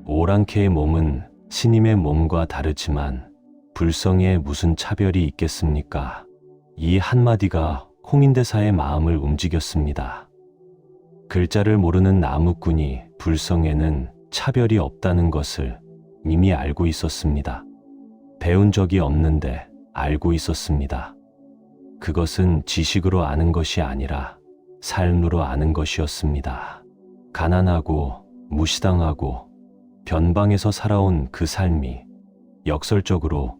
오랑캐의 몸은 스님의 몸과 다르지만 불성에 무슨 차별이 있겠습니까? 이 한마디가 홍인대사의 마음을 움직였습니다. 글자를 모르는 나무꾼이 불성에는 차별이 없다는 것을 이미 알고 있었습니다. 배운 적이 없는데 알고 있었습니다. 그것은 지식으로 아는 것이 아니라 삶으로 아는 것이었습니다. 가난하고 무시당하고 변방에서 살아온 그 삶이 역설적으로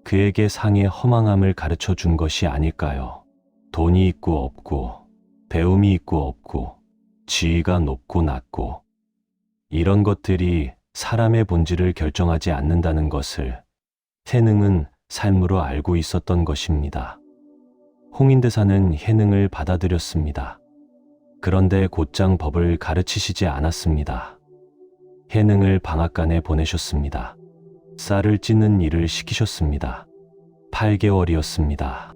그에게 상의 허망함을 가르쳐 준 것이 아닐까요? 돈이 있고 없고, 배움이 있고 없고, 지위가 높고 낮고, 이런 것들이 사람의 본질을 결정하지 않는다는 것을 해능은 삶으로 알고 있었던 것입니다. 홍인대사는 해능을 받아들였습니다. 그런데 곧장 법을 가르치시지 않았습니다. 해능을 방앗간에 보내셨습니다. 쌀을 찢는 일을 시키셨습니다. 8개월이었습니다.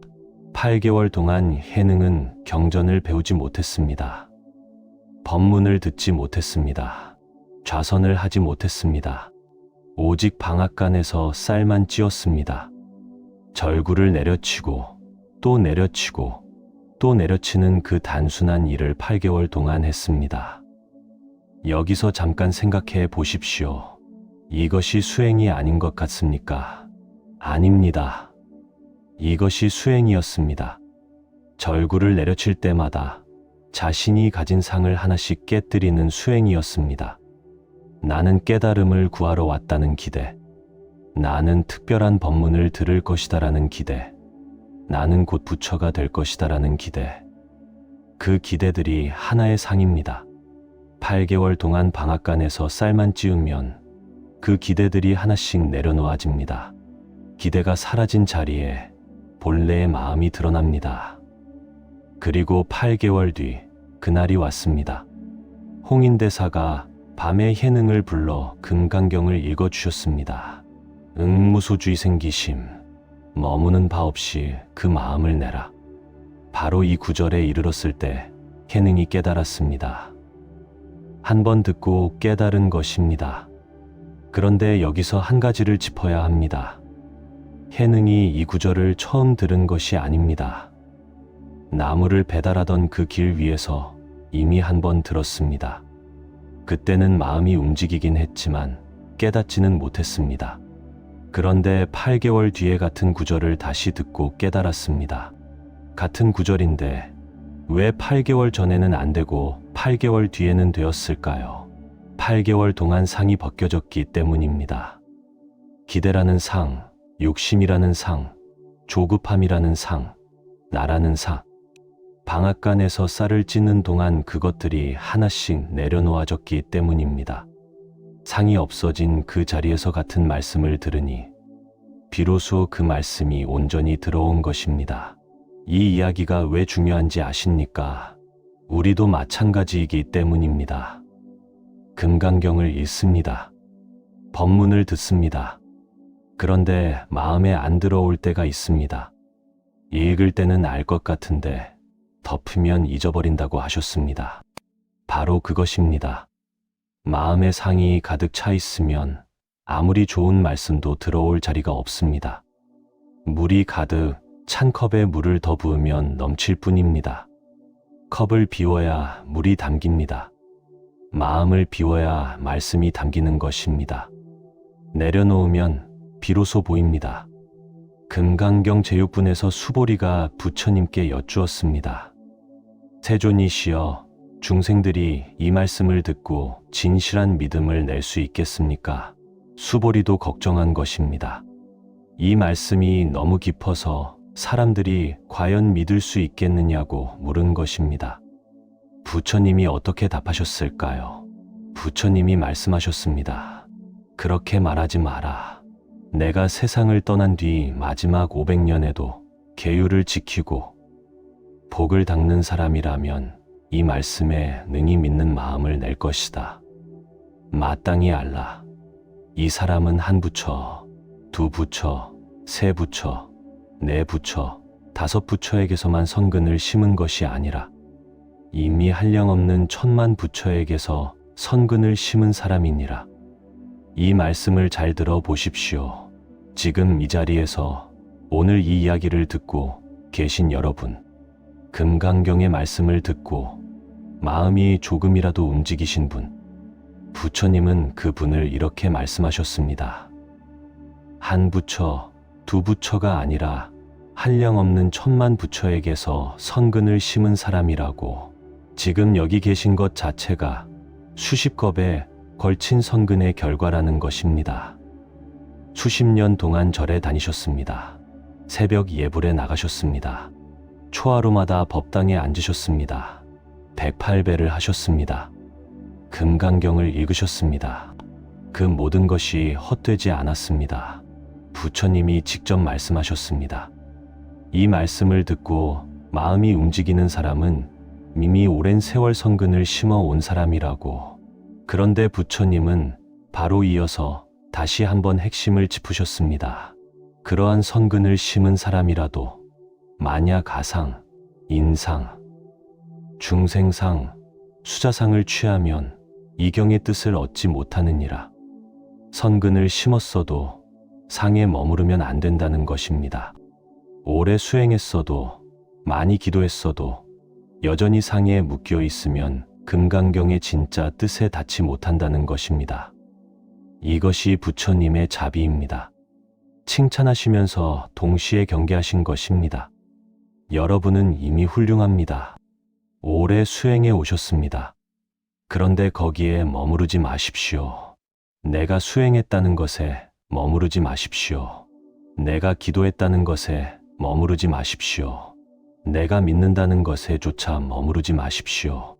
8개월 동안 해능은 경전을 배우지 못했습니다. 법문을 듣지 못했습니다. 좌선을 하지 못했습니다. 오직 방앗간에서 쌀만 찧었습니다. 절구를 내려치고 또 내려치고 또 내려치는 그 단순한 일을 8개월 동안 했습니다. 여기서 잠깐 생각해 보십시오. 이것이 수행이 아닌 것 같습니까? 아닙니다. 이것이 수행이었습니다. 절구를 내려칠 때마다 자신이 가진 상을 하나씩 깨뜨리는 수행이었습니다. 나는 깨달음을 구하러 왔다는 기대, 나는 특별한 법문을 들을 것이다라는 기대, 나는 곧 부처가 될 것이다라는 기대. 그 기대들이 하나의 상입니다. 8개월 동안 방앗간에서 쌀만 찌우면 그 기대들이 하나씩 내려놓아집니다. 기대가 사라진 자리에 본래의 마음이 드러납니다. 그리고 8개월 뒤 그날이 왔습니다. 홍인대사가 밤에 해능을 불러 금강경을 읽어주셨습니다. 응무소주의 생기심, 머무는 바 없이 그 마음을 내라. 바로 이 구절에 이르렀을 때 해능이 깨달았습니다. 한 번 듣고 깨달은 것입니다. 그런데 여기서 한 가지를 짚어야 합니다. 해능이 이 구절을 처음 들은 것이 아닙니다. 나무를 배달하던 그 길 위에서 이미 한 번 들었습니다. 그때는 마음이 움직이긴 했지만 깨닫지는 못했습니다. 그런데 8개월 뒤에 같은 구절을 다시 듣고 깨달았습니다. 같은 구절인데 왜 8개월 전에는 안 되고 8개월 뒤에는 되었을까요? 8개월 동안 상이 벗겨졌기 때문입니다. 기대라는 상, 욕심이라는 상, 조급함이라는 상, 나라는 상. 방앗간에서 쌀을 찢는 동안 그것들이 하나씩 내려놓아졌기 때문입니다. 상이 없어진 그 자리에서 같은 말씀을 들으니 비로소 그 말씀이 온전히 들어온 것입니다. 이 이야기가 왜 중요한지 아십니까? 우리도 마찬가지이기 때문입니다. 금강경을 읽습니다. 법문을 듣습니다. 그런데 마음에 안 들어올 때가 있습니다. 읽을 때는 알 것 같은데 덮으면 잊어버린다고 하셨습니다. 바로 그것입니다. 마음의 상이 가득 차 있으면 아무리 좋은 말씀도 들어올 자리가 없습니다. 물이 가득 찬 컵에 물을 더 부으면 넘칠 뿐입니다. 컵을 비워야 물이 담깁니다. 마음을 비워야 말씀이 담기는 것입니다. 내려놓으면 비로소 보입니다. 금강경 제6분에서 수보리가 부처님께 여쭈었습니다. 세존이시여, 중생들이 이 말씀을 듣고 진실한 믿음을 낼 수 있겠습니까? 수보리도 걱정한 것입니다. 이 말씀이 너무 깊어서 사람들이 과연 믿을 수 있겠느냐고 물은 것입니다. 부처님이 어떻게 답하셨을까요? 부처님이 말씀하셨습니다. 그렇게 말하지 마라. 내가 세상을 떠난 뒤 마지막 500년에도 계율을 지키고 복을 닦는 사람이라면 이 말씀에 능히 믿는 마음을 낼 것이다. 마땅히 알라. 이 사람은 한 부처, 두 부처, 세 부처, 네 부처, 다섯 부처에게서만 선근을 심은 것이 아니라 이미 한량없는 천만 부처에게서 선근을 심은 사람이니라. 이 말씀을 잘 들어보십시오. 지금 이 자리에서 오늘 이 이야기를 듣고 계신 여러분, 금강경의 말씀을 듣고 마음이 조금이라도 움직이신 분, 부처님은 그 분을 이렇게 말씀하셨습니다. 한 부처, 두 부처가 아니라 한량없는 천만 부처에게서 선근을 심은 사람이라고. 지금 여기 계신 것 자체가 수십 겁에 걸친 선근의 결과라는 것입니다. 수십 년 동안 절에 다니셨습니다. 새벽 예불에 나가셨습니다. 초하루마다 법당에 앉으셨습니다. 108배를 하셨습니다. 금강경을 읽으셨습니다. 그 모든 것이 헛되지 않았습니다. 부처님이 직접 말씀하셨습니다. 이 말씀을 듣고 마음이 움직이는 사람은 이미 오랜 세월 선근을 심어 온 사람이라고. 그런데 부처님은 바로 이어서 다시 한번 핵심을 짚으셨습니다. 그러한 선근을 심은 사람이라도 만약 가상, 인상, 중생상, 수자상을 취하면 이경의 뜻을 얻지 못하느니라. 선근을 심었어도 상에 머무르면 안 된다는 것입니다. 오래 수행했어도 많이 기도했어도 여전히 상에 묶여 있으면 금강경의 진짜 뜻에 닿지 못한다는 것입니다. 이것이 부처님의 자비입니다. 칭찬하시면서 동시에 경계하신 것입니다. 여러분은 이미 훌륭합니다. 오래 수행해 오셨습니다. 그런데 거기에 머무르지 마십시오. 내가 수행했다는 것에 머무르지 마십시오. 내가 기도했다는 것에 머무르지 마십시오. 내가 믿는다는 것에조차 머무르지 마십시오.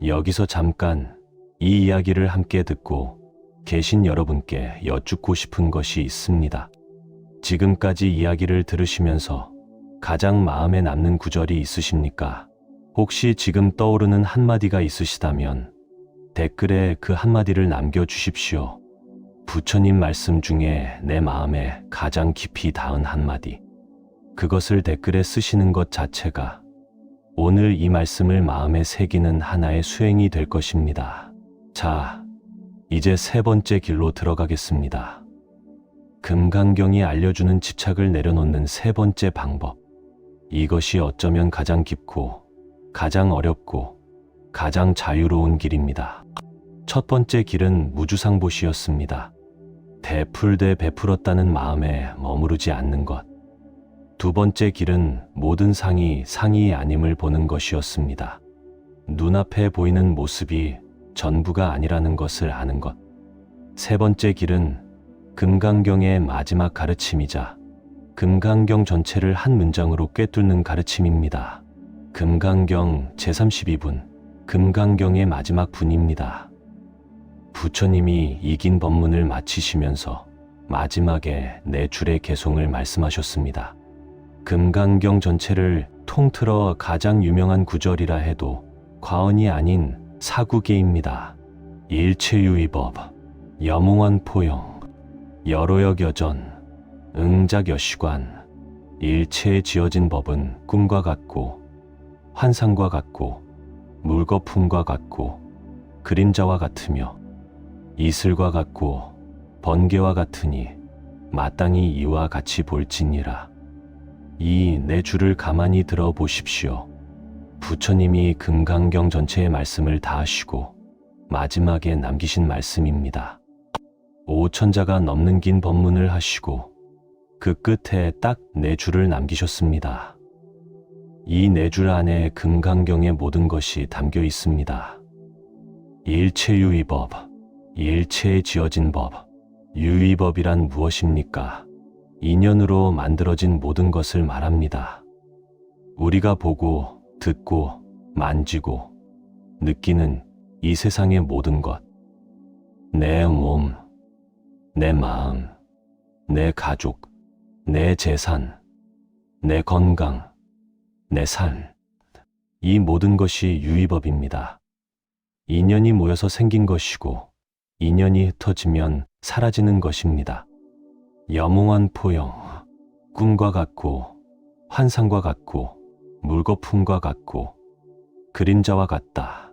여기서 잠깐 이 이야기를 함께 듣고 계신 여러분께 여쭙고 싶은 것이 있습니다. 지금까지 이야기를 들으시면서 가장 마음에 남는 구절이 있으십니까? 혹시 지금 떠오르는 한마디가 있으시다면 댓글에 그 한마디를 남겨주십시오. 부처님 말씀 중에 내 마음에 가장 깊이 닿은 한마디. 그것을 댓글에 쓰시는 것 자체가 오늘 이 말씀을 마음에 새기는 하나의 수행이 될 것입니다. 자, 이제 세 번째 길로 들어가겠습니다. 금강경이 알려주는 집착을 내려놓는 세 번째 방법. 이것이 어쩌면 가장 깊고 가장 어렵고 가장 자유로운 길입니다. 첫 번째 길은 무주상보시였습니다. 되풀되 베풀었다는 마음에 머무르지 않는 것. 두 번째 길은 모든 상이 상이 아님을 보는 것이었습니다. 눈앞에 보이는 모습이 전부가 아니라는 것을 아는 것. 세 번째 길은 금강경의 마지막 가르침이자 금강경 전체를 한 문장으로 꿰뚫는 가르침입니다. 금강경 제32분, 금강경의 마지막 분입니다. 부처님이 이 긴 법문을 마치시면서 마지막에 네 줄의 개송을 말씀하셨습니다. 금강경 전체를 통틀어 가장 유명한 구절이라 해도 과언이 아닌 사구계입니다. 일체유의법, 여몽한 포용, 여로역여전, 응작여시관. 일체에 지어진 법은 꿈과 같고 환상과 같고 물거품과 같고 그림자와 같으며 이슬과 같고 번개와 같으니 마땅히 이와 같이 볼지니라. 이 네 줄을 가만히 들어보십시오. 부처님이 금강경 전체의 말씀을 다 하시고 마지막에 남기신 말씀입니다. 5천자가 넘는 긴 법문을 하시고 그 끝에 딱 네 줄을 남기셨습니다. 이 네 줄 안에 금강경의 모든 것이 담겨 있습니다. 일체유의법, 일체에 지어진 법. 유의법이란 무엇입니까? 인연으로 만들어진 모든 것을 말합니다. 우리가 보고, 듣고, 만지고, 느끼는 이 세상의 모든 것. 내 몸, 내 마음, 내 가족, 내 재산, 내 건강, 내 삶. 이 모든 것이 유의법입니다. 인연이 모여서 생긴 것이고 인연이 흩어지면 사라지는 것입니다. 여몽한 포용, 꿈과 같고 환상과 같고 물거품과 같고 그림자와 같다.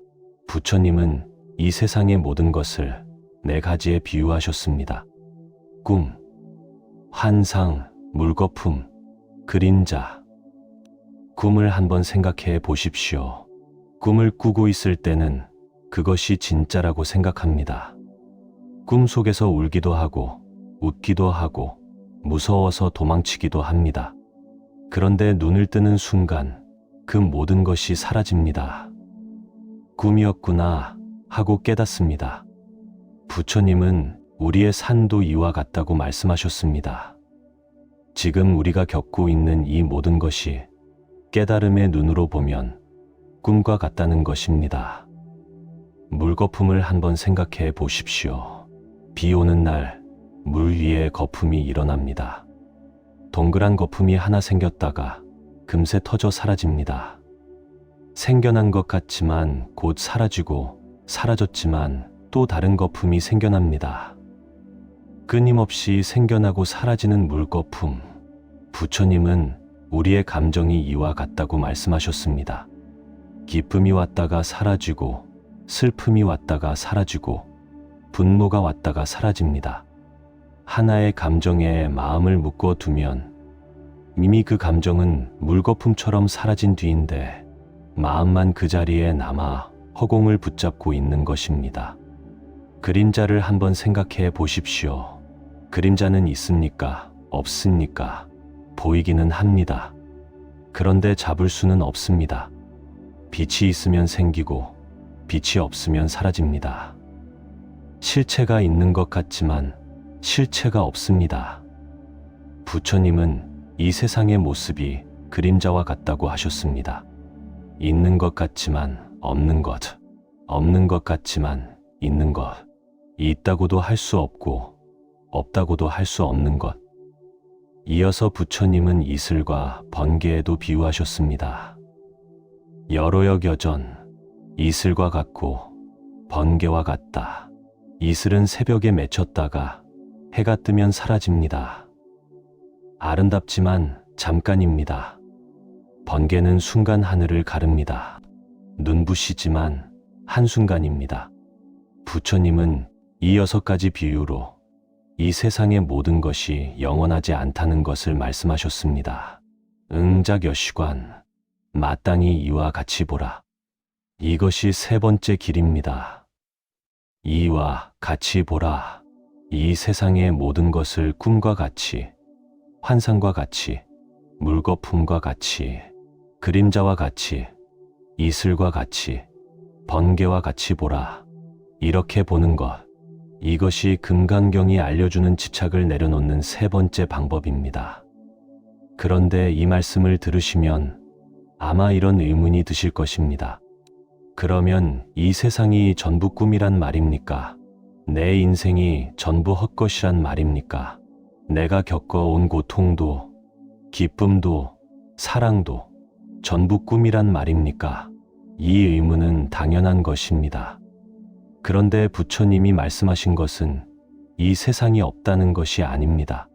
부처님은 이 세상의 모든 것을 네 가지에 비유하셨습니다. 꿈, 환상, 물거품, 그림자. 꿈을 한번 생각해 보십시오. 꿈을 꾸고 있을 때는 그것이 진짜라고 생각합니다. 꿈 속에서 울기도 하고 웃기도 하고 무서워서 도망치기도 합니다. 그런데 눈을 뜨는 순간 그 모든 것이 사라집니다. 꿈이었구나 하고 깨닫습니다. 부처님은 우리의 산도 이와 같다고 말씀하셨습니다. 지금 우리가 겪고 있는 이 모든 것이 깨달음의 눈으로 보면 꿈과 같다는 것입니다. 물거품을 한번 생각해 보십시오. 비 오는 날 물 위에 거품이 일어납니다. 동그란 거품이 하나 생겼다가 금세 터져 사라집니다. 생겨난 것 같지만 곧 사라지고 사라졌지만 또 다른 거품이 생겨납니다. 끊임없이 생겨나고 사라지는 물거품. 부처님은 우리의 감정이 이와 같다고 말씀하셨습니다. 기쁨이 왔다가 사라지고 슬픔이 왔다가 사라지고 분노가 왔다가 사라집니다. 하나의 감정에 마음을 묶어두면 이미 그 감정은 물거품처럼 사라진 뒤인데 마음만 그 자리에 남아 허공을 붙잡고 있는 것입니다. 그림자를 한번 생각해 보십시오. 그림자는 있습니까? 없습니까? 보이기는 합니다. 그런데 잡을 수는 없습니다. 빛이 있으면 생기고 빛이 없으면 사라집니다. 실체가 있는 것 같지만 실체가 없습니다. 부처님은 이 세상의 모습이 그림자와 같다고 하셨습니다. 있는 것 같지만 없는 것, 없는 것 같지만 있는 것, 있다고도 할 수 없고 없다고도 할 수 없는 것. 이어서 부처님은 이슬과 번개에도 비유하셨습니다. 여로여 여전, 이슬과 같고 번개와 같다. 이슬은 새벽에 맺혔다가 해가 뜨면 사라집니다. 아름답지만 잠깐입니다. 번개는 순간 하늘을 가릅니다. 눈부시지만 한순간입니다. 부처님은 이 6가지 비유로 이 세상의 모든 것이 영원하지 않다는 것을 말씀하셨습니다. 응작여시관, 마땅히 이와 같이 보라. 이것이 3번째 길입니다. 이와 같이 보라. 이 세상의 모든 것을 꿈과 같이, 환상과 같이, 물거품과 같이, 그림자와 같이, 이슬과 같이, 번개와 같이 보라. 이렇게 보는 것, 이것이 금강경이 알려주는 집착을 내려놓는 3번째 방법입니다. 그런데 이 말씀을 들으시면 아마 이런 의문이 드실 것입니다. 그러면 이 세상이 전부 꿈이란 말입니까? 내 인생이 전부 헛것이란 말입니까? 내가 겪어온 고통도, 기쁨도, 사랑도 전부 꿈이란 말입니까? 이 의문은 당연한 것입니다. 그런데 부처님이 말씀하신 것은 이 세상이 없다는 것이 아닙니다.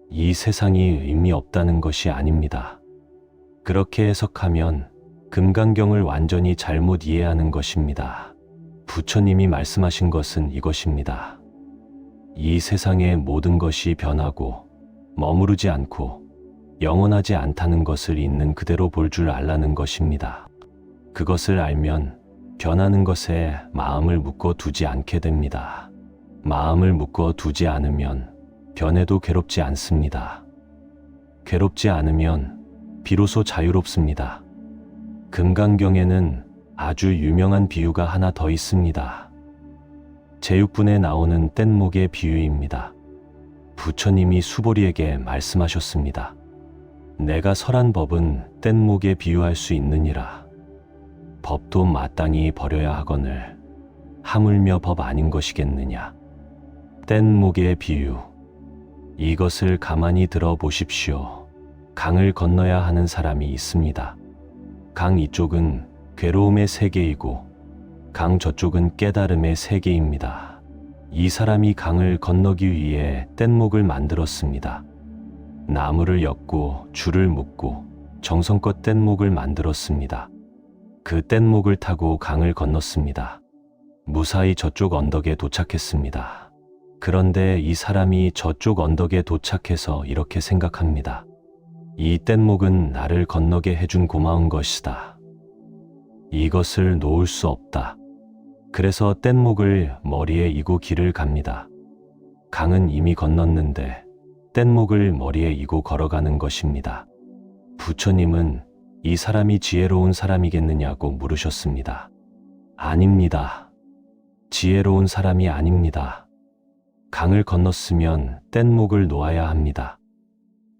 이 세상이 의미 없다는 것이 아닙니다. 그렇게 해석하면 금강경을 완전히 잘못 이해하는 것입니다. 부처님이 말씀하신 것은 이것입니다. 이 세상의 모든 것이 변하고 머무르지 않고 영원하지 않다는 것을 있는 그대로 볼 줄 알라는 것입니다. 그것을 알면 변하는 것에 마음을 묶어 두지 않게 됩니다. 마음을 묶어 두지 않으면 변해도 괴롭지 않습니다. 괴롭지 않으면 비로소 자유롭습니다. 금강경에는 아주 유명한 비유가 하나 더 있습니다. 제6분에 나오는 뗏목의 비유입니다. 부처님이 수보리에게 말씀하셨습니다. 내가 설한 법은 뗏목에 비유할 수 있느니라. 법도 마땅히 버려야 하거늘 하물며 법 아닌 것이겠느냐. 뗏목의 비유. 이것을 가만히 들어보십시오. 강을 건너야 하는 사람이 있습니다. 강 이쪽은 괴로움의 세계이고 강 저쪽은 깨달음의 세계입니다. 이 사람이 강을 건너기 위해 뗏목을 만들었습니다. 나무를 엮고 줄을 묶고 정성껏 뗏목을 만들었습니다. 그 뗏목을 타고 강을 건넜습니다. 무사히 저쪽 언덕에 도착했습니다. 그런데 이 사람이 저쪽 언덕에 도착해서 이렇게 생각합니다. 이 뗏목은 나를 건너게 해준 고마운 것이다. 이것을 놓을 수 없다. 그래서 뗏목을 머리에 이고 길을 갑니다. 강은 이미 건넜는데 뗏목을 머리에 이고 걸어가는 것입니다. 부처님은 이 사람이 지혜로운 사람이겠느냐고 물으셨습니다. 아닙니다. 지혜로운 사람이 아닙니다. 강을 건넜으면 뗏목을 놓아야 합니다.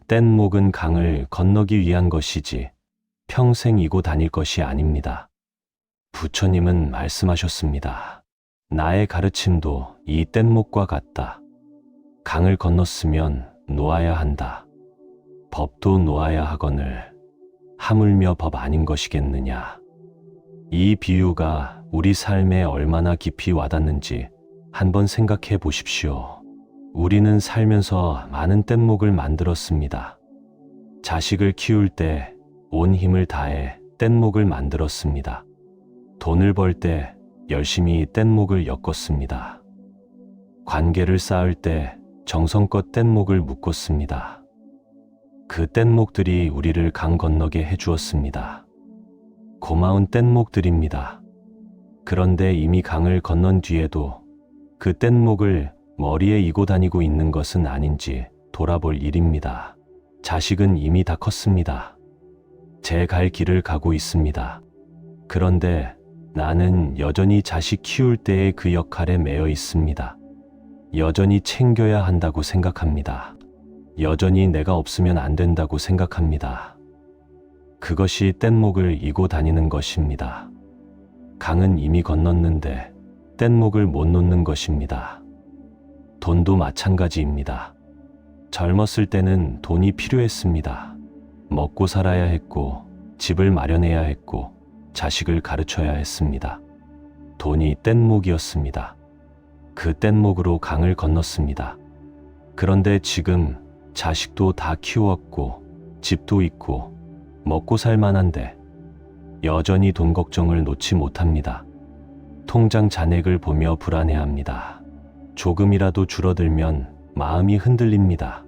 뗏목은 강을 건너기 위한 것이지 평생 이고 다닐 것이 아닙니다. 부처님은 말씀하셨습니다. 나의 가르침도 이 뗏목과 같다. 강을 건넜으면 놓아야 한다. 법도 놓아야 하거늘 하물며 법 아닌 것이겠느냐. 이 비유가 우리 삶에 얼마나 깊이 와닿는지 한번 생각해 보십시오. 우리는 살면서 많은 뗏목을 만들었습니다. 자식을 키울 때 온 힘을 다해 뗏목을 만들었습니다. 돈을 벌 때 열심히 뗏목을 엮었습니다. 관계를 쌓을 때 정성껏 뗏목을 묶었습니다. 그 뗏목들이 우리를 강 건너게 해주었습니다. 고마운 뗏목들입니다. 그런데 이미 강을 건넌 뒤에도 그 뗏목을 머리에 이고 다니고 있는 것은 아닌지 돌아볼 일입니다. 자식은 이미 다 컸습니다. 제 갈 길을 가고 있습니다. 그런데 나는 여전히 자식 키울 때의 그 역할에 매여 있습니다. 여전히 챙겨야 한다고 생각합니다. 여전히 내가 없으면 안 된다고 생각합니다. 그것이 뗏목을 이고 다니는 것입니다. 강은 이미 건넜는데 뗏목을 못 놓는 것입니다. 돈도 마찬가지입니다. 젊었을 때는 돈이 필요했습니다. 먹고 살아야 했고, 집을 마련해야 했고, 자식을 가르쳐야 했습니다. 돈이 뗏목이었습니다. 그 뗏목으로 강을 건넜습니다. 그런데 지금 자식도 다 키웠고 집도 있고 먹고 살 만한데 여전히 돈 걱정을 놓지 못합니다. 통장 잔액을 보며 불안해합니다. 조금이라도 줄어들면 마음이 흔들립니다.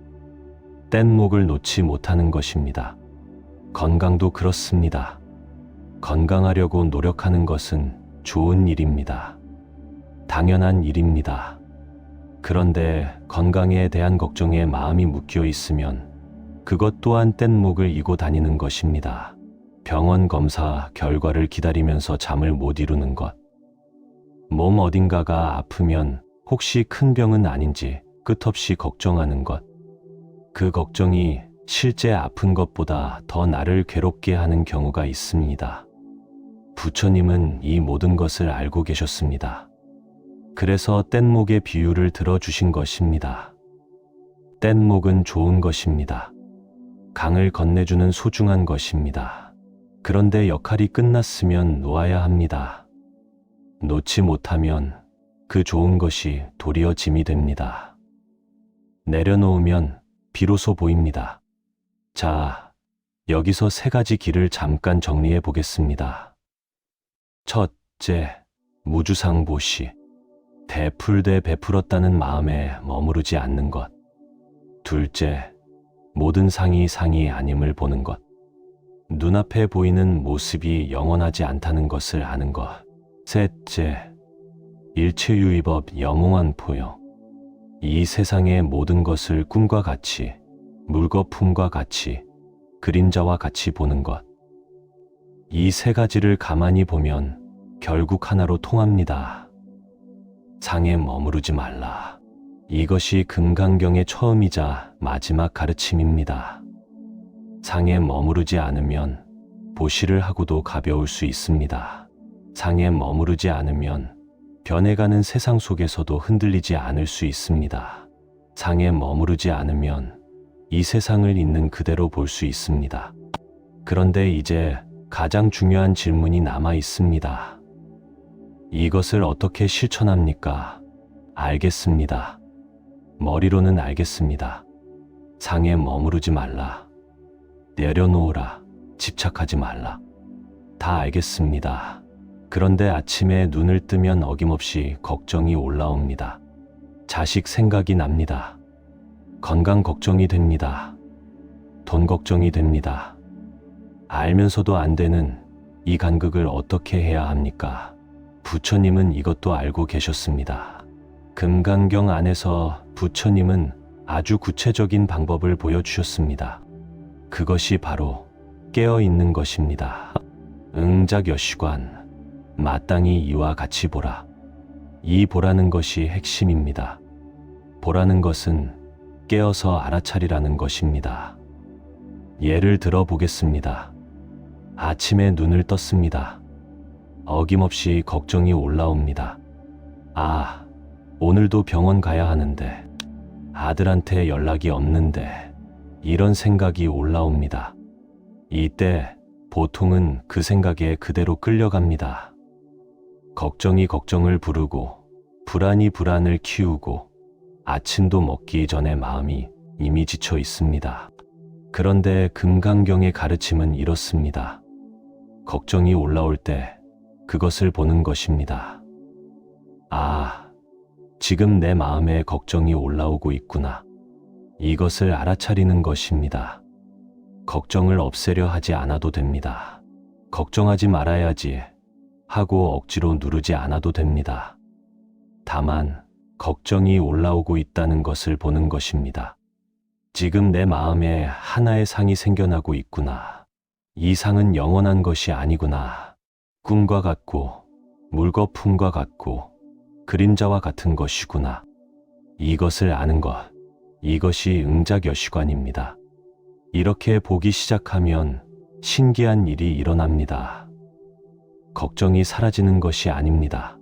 뗏목을 놓지 못하는 것입니다. 건강도 그렇습니다. 건강하려고 노력하는 것은 좋은 일입니다. 당연한 일입니다. 그런데 건강에 대한 걱정에 마음이 묶여 있으면 그것 또한 뗏목을 이고 다니는 것입니다. 병원 검사 결과를 기다리면서 잠을 못 이루는 것. 몸 어딘가가 아프면 혹시 큰 병은 아닌지 끝없이 걱정하는 것. 그 걱정이 실제 아픈 것보다 더 나를 괴롭게 하는 경우가 있습니다. 부처님은 이 모든 것을 알고 계셨습니다. 그래서 뗏목의 비유를 들어주신 것입니다. 뗏목은 좋은 것입니다. 강을 건네주는 소중한 것입니다. 그런데 역할이 끝났으면 놓아야 합니다. 놓지 못하면 그 좋은 것이 도리어 짐이 됩니다. 내려놓으면 비로소 보입니다. 자, 여기서 3가지 길을 잠깐 정리해 보겠습니다. 첫째, 무주상보시. 대풀되 베풀었다는 마음에 머무르지 않는 것. 둘째, 모든 상이 상이 아님을 보는 것. 눈앞에 보이는 모습이 영원하지 않다는 것을 아는 것. 셋째, 일체유의법 영웅한 포용. 이 세상의 모든 것을 꿈과 같이, 물거품과 같이, 그림자와 같이 보는 것. 이 3가지를 가만히 보면 결국 하나로 통합니다. 상에 머무르지 말라. 이것이 금강경의 처음이자 마지막 가르침입니다. 상에 머무르지 않으면 보시를 하고도 가벼울 수 있습니다. 상에 머무르지 않으면 변해가는 세상 속에서도 흔들리지 않을 수 있습니다. 상에 머무르지 않으면 이 세상을 있는 그대로 볼 수 있습니다. 그런데 이제 가장 중요한 질문이 남아 있습니다. 이것을 어떻게 실천합니까? 알겠습니다. 머리로는 알겠습니다. 상에 머무르지 말라. 내려놓으라. 집착하지 말라. 다 알겠습니다. 그런데 아침에 눈을 뜨면 어김없이 걱정이 올라옵니다. 자식 생각이 납니다. 건강 걱정이 됩니다. 돈 걱정이 됩니다. 알면서도 안 되는 이 간극을 어떻게 해야 합니까? 부처님은 이것도 알고 계셨습니다. 금강경 안에서 부처님은 아주 구체적인 방법을 보여주셨습니다. 그것이 바로 깨어있는 것입니다. 응작여시관, 마땅히 이와 같이 보라. 이 보라는 것이 핵심입니다. 보라는 것은 깨어서 알아차리라는 것입니다. 예를 들어 보겠습니다. 아침에 눈을 떴습니다. 어김없이 걱정이 올라옵니다. 아, 오늘도 병원 가야 하는데, 아들한테 연락이 없는데, 이런 생각이 올라옵니다. 이때 보통은 그 생각에 그대로 끌려갑니다. 걱정이 걱정을 부르고, 불안이 불안을 키우고, 아침도 먹기 전에 마음이 이미 지쳐 있습니다. 그런데 금강경의 가르침은 이렇습니다. 걱정이 올라올 때 그것을 보는 것입니다. 아, 지금 내 마음에 걱정이 올라오고 있구나. 이것을 알아차리는 것입니다. 걱정을 없애려 하지 않아도 됩니다. 걱정하지 말아야지 하고 억지로 누르지 않아도 됩니다. 다만 걱정이 올라오고 있다는 것을 보는 것입니다. 지금 내 마음에 하나의 상이 생겨나고 있구나. 이 상은 영원한 것이 아니구나. 꿈과 같고 물거품과 같고 그림자와 같은 것이구나. 이것을 아는 것, 이것이 응작여시관입니다. 이렇게 보기 시작하면 신기한 일이 일어납니다. 걱정이 사라지는 것이 아닙니다.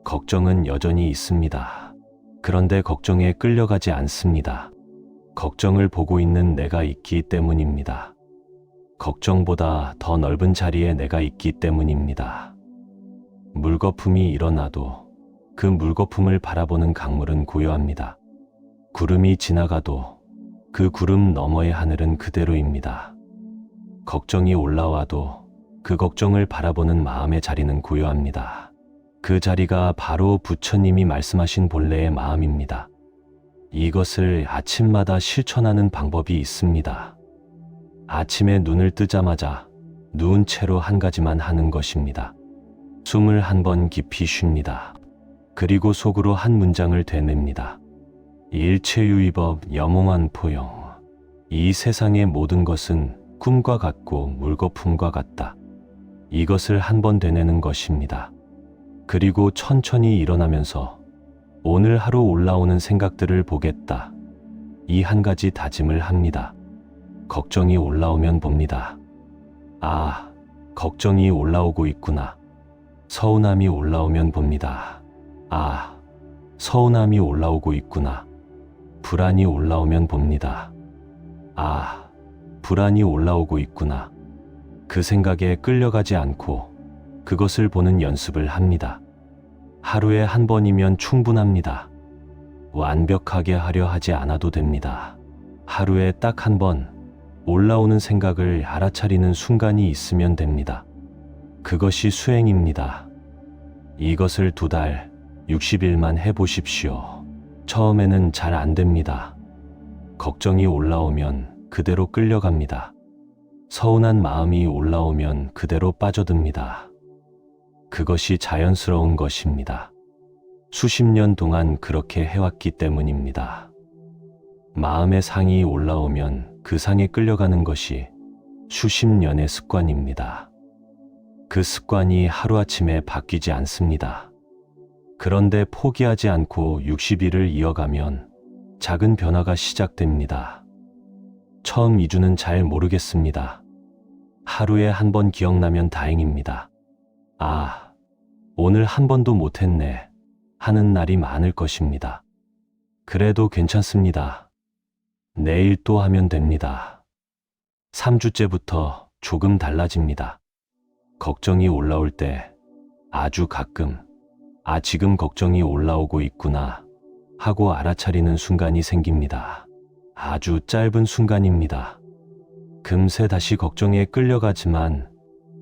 걱정은 여전히 있습니다. 그런데 걱정에 끌려가지 않습니다. 걱정을 보고 있는 내가 있기 때문입니다. 걱정보다 더 넓은 자리에 내가 있기 때문입니다. 물거품이 일어나도 그 물거품을 바라보는 강물은 고요합니다. 구름이 지나가도 그 구름 너머의 하늘은 그대로입니다. 걱정이 올라와도 그 걱정을 바라보는 마음의 자리는 고요합니다. 그 자리가 바로 부처님이 말씀하신 본래의 마음입니다. 이것을 아침마다 실천하는 방법이 있습니다. 아침에 눈을 뜨자마자 누운 채로 한 가지만 하는 것입니다. 숨을 한 번 깊이 쉽니다. 그리고 속으로 한 문장을 되냅니다. 일체유의법 염홍한 포영. 이 세상의 모든 것은 꿈과 같고 물거품과 같다. 이것을 한 번 되뇌는 것입니다. 그리고 천천히 일어나면서 오늘 하루 올라오는 생각들을 보겠다. 이 한 가지 다짐을 합니다. 걱정이 올라오면 봅니다. 아, 걱정이 올라오고 있구나. 서운함이 올라오면 봅니다. 아, 서운함이 올라오고 있구나. 불안이 올라오면 봅니다. 아, 불안이 올라오고 있구나. 그 생각에 끌려가지 않고 그것을 보는 연습을 합니다. 하루에 한 번이면 충분합니다. 완벽하게 하려 하지 않아도 됩니다. 하루에 딱 한 번 올라오는 생각을 알아차리는 순간이 있으면 됩니다. 그것이 수행입니다. 이것을 2달, 60일만 해보십시오. 처음에는 잘 안 됩니다. 걱정이 올라오면 그대로 끌려갑니다. 서운한 마음이 올라오면 그대로 빠져듭니다. 그것이 자연스러운 것입니다. 수십 년 동안 그렇게 해왔기 때문입니다. 마음의 상이 올라오면 그 상에 끌려가는 것이 수십 년의 습관입니다. 그 습관이 하루아침에 바뀌지 않습니다. 그런데 포기하지 않고 60일을 이어가면 작은 변화가 시작됩니다. 처음 2주는 잘 모르겠습니다. 하루에 한 번 기억나면 다행입니다. 아, 오늘 한 번도 못했네 하는 날이 많을 것입니다. 그래도 괜찮습니다. 내일 또 하면 됩니다. 3주째부터 조금 달라집니다. 걱정이 올라올 때 아주 가끔 지금 걱정이 올라오고 있구나 하고 알아차리는 순간이 생깁니다. 아주 짧은 순간입니다. 금세 다시 걱정에 끌려가지만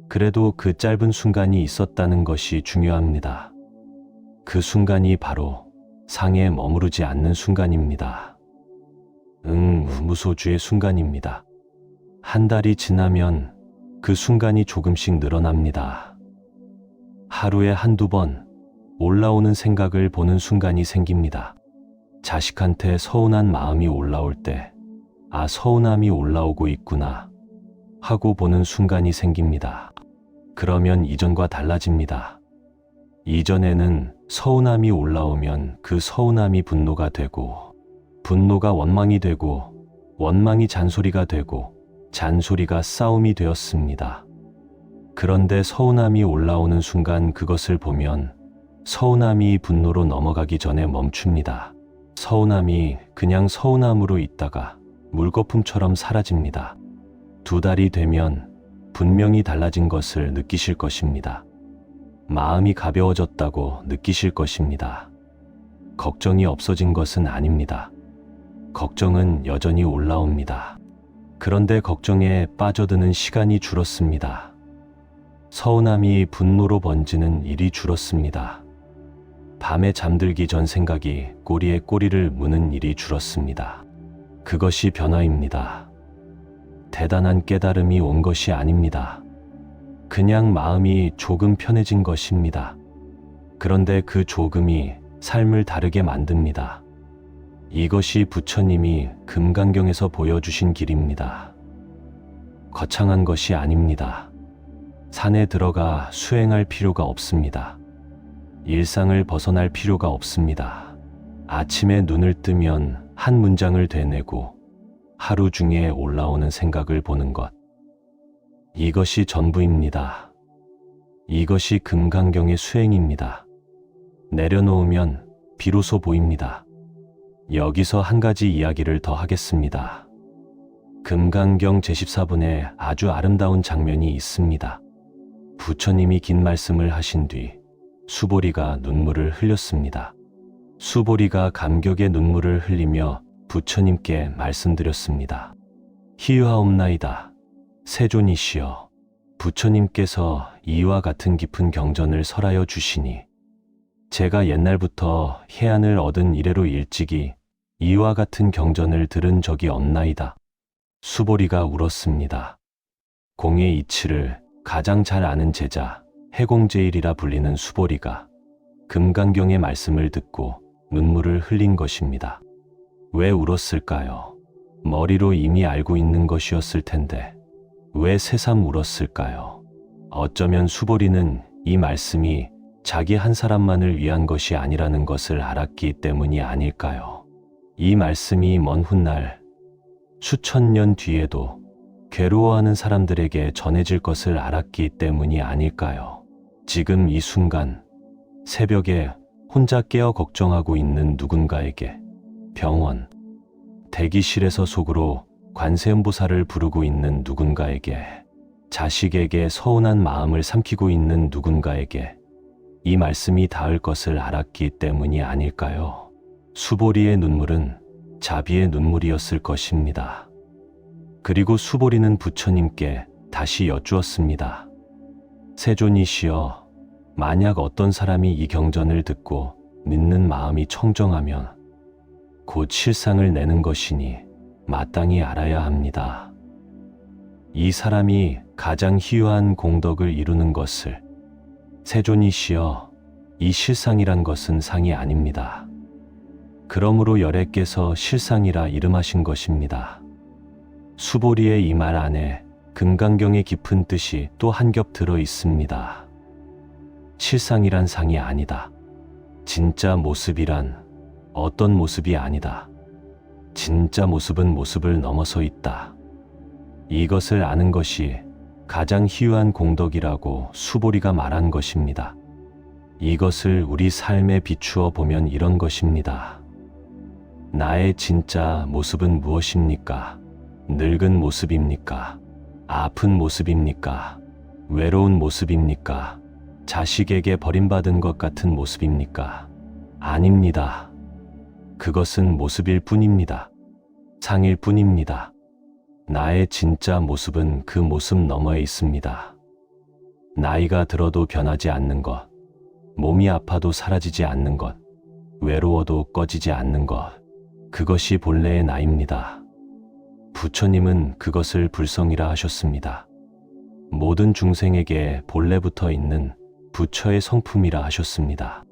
그래도 그 짧은 순간이 있었다는 것이 중요합니다. 그 순간이 바로 상에 머무르지 않는 순간입니다. 무소주의 순간입니다. 한 달이 지나면 그 순간이 조금씩 늘어납니다. 하루에 한두 번 올라오는 생각을 보는 순간이 생깁니다. 자식한테 서운한 마음이 올라올 때, 서운함이 올라오고 있구나 하고 보는 순간이 생깁니다. 그러면 이전과 달라집니다. 이전에는 서운함이 올라오면 그 서운함이 분노가 되고, 분노가 원망이 되고, 원망이 잔소리가 되고, 잔소리가 싸움이 되었습니다. 그런데 서운함이 올라오는 순간 그것을 보면 서운함이 분노로 넘어가기 전에 멈춥니다. 서운함이 그냥 서운함으로 있다가 물거품처럼 사라집니다. 2달이 되면 분명히 달라진 것을 느끼실 것입니다. 마음이 가벼워졌다고 느끼실 것입니다. 걱정이 없어진 것은 아닙니다. 걱정은 여전히 올라옵니다. 그런데 걱정에 빠져드는 시간이 줄었습니다. 서운함이 분노로 번지는 일이 줄었습니다. 밤에 잠들기 전 생각이 꼬리에 꼬리를 무는 일이 줄었습니다. 그것이 변화입니다. 대단한 깨달음이 온 것이 아닙니다. 그냥 마음이 조금 편해진 것입니다. 그런데 그 조금이 삶을 다르게 만듭니다. 이것이 부처님이 금강경에서 보여주신 길입니다. 거창한 것이 아닙니다. 산에 들어가 수행할 필요가 없습니다. 일상을 벗어날 필요가 없습니다. 아침에 눈을 뜨면 한 문장을 되뇌고 하루 중에 올라오는 생각을 보는 것. 이것이 전부입니다. 이것이 금강경의 수행입니다. 내려놓으면 비로소 보입니다. 여기서 한 가지 이야기를 더 하겠습니다. 금강경 제14분에 아주 아름다운 장면이 있습니다. 부처님이 긴 말씀을 하신 뒤 수보리가 눈물을 흘렸습니다. 수보리가 감격의 눈물을 흘리며 부처님께 말씀드렸습니다. 희유하옵나이다. 세존이시여, 부처님께서 이와 같은 깊은 경전을 설하여 주시니 제가 옛날부터 해안을 얻은 이래로 일찍이 이와 같은 경전을 들은 적이 없나이다. 수보리가 울었습니다. 공의 이치를 가장 잘 아는 제자 해공제일이라 불리는 수보리가 금강경의 말씀을 듣고 눈물을 흘린 것입니다. 왜 울었을까요? 머리로 이미 알고 있는 것이었을 텐데 왜 새삼 울었을까요? 어쩌면 수보리는 이 말씀이 자기 한 사람만을 위한 것이 아니라는 것을 알았기 때문이 아닐까요? 이 말씀이 먼 훗날 수천 년 뒤에도 괴로워하는 사람들에게 전해질 것을 알았기 때문이 아닐까요? 지금 이 순간 새벽에 혼자 깨어 걱정하고 있는 누군가에게, 병원, 대기실에서 속으로 관세음보살을 부르고 있는 누군가에게, 자식에게 서운한 마음을 삼키고 있는 누군가에게 이 말씀이 닿을 것을 알았기 때문이 아닐까요? 수보리의 눈물은 자비의 눈물이었을 것입니다. 그리고 수보리는 부처님께 다시 여쭈었습니다. 세존이시여, 만약 어떤 사람이 이 경전을 듣고 믿는 마음이 청정하면 곧 실상을 내는 것이니 마땅히 알아야 합니다. 이 사람이 가장 희유한 공덕을 이루는 것을, 세존이시여, 이 실상이란 것은 상이 아닙니다. 그러므로 열애께서 실상이라 이름하신 것입니다. 수보리의 이 말 안에 금강경의 깊은 뜻이 또 한 겹 들어 있습니다. 실상이란 상이 아니다. 진짜 모습이란 어떤 모습이 아니다. 진짜 모습은 모습을 넘어서 있다. 이것을 아는 것이 가장 희유한 공덕이라고 수보리가 말한 것입니다. 이것을 우리 삶에 비추어 보면 이런 것입니다. 나의 진짜 모습은 무엇입니까? 늙은 모습입니까? 아픈 모습입니까? 외로운 모습입니까? 자식에게 버림받은 것 같은 모습입니까? 아닙니다. 그것은 모습일 뿐입니다. 상일 뿐입니다. 나의 진짜 모습은 그 모습 너머에 있습니다. 나이가 들어도 변하지 않는 것, 몸이 아파도 사라지지 않는 것, 외로워도 꺼지지 않는 것, 그것이 본래의 나입니다. 부처님은 그것을 불성이라 하셨습니다. 모든 중생에게 본래부터 있는 부처의 성품이라 하셨습니다.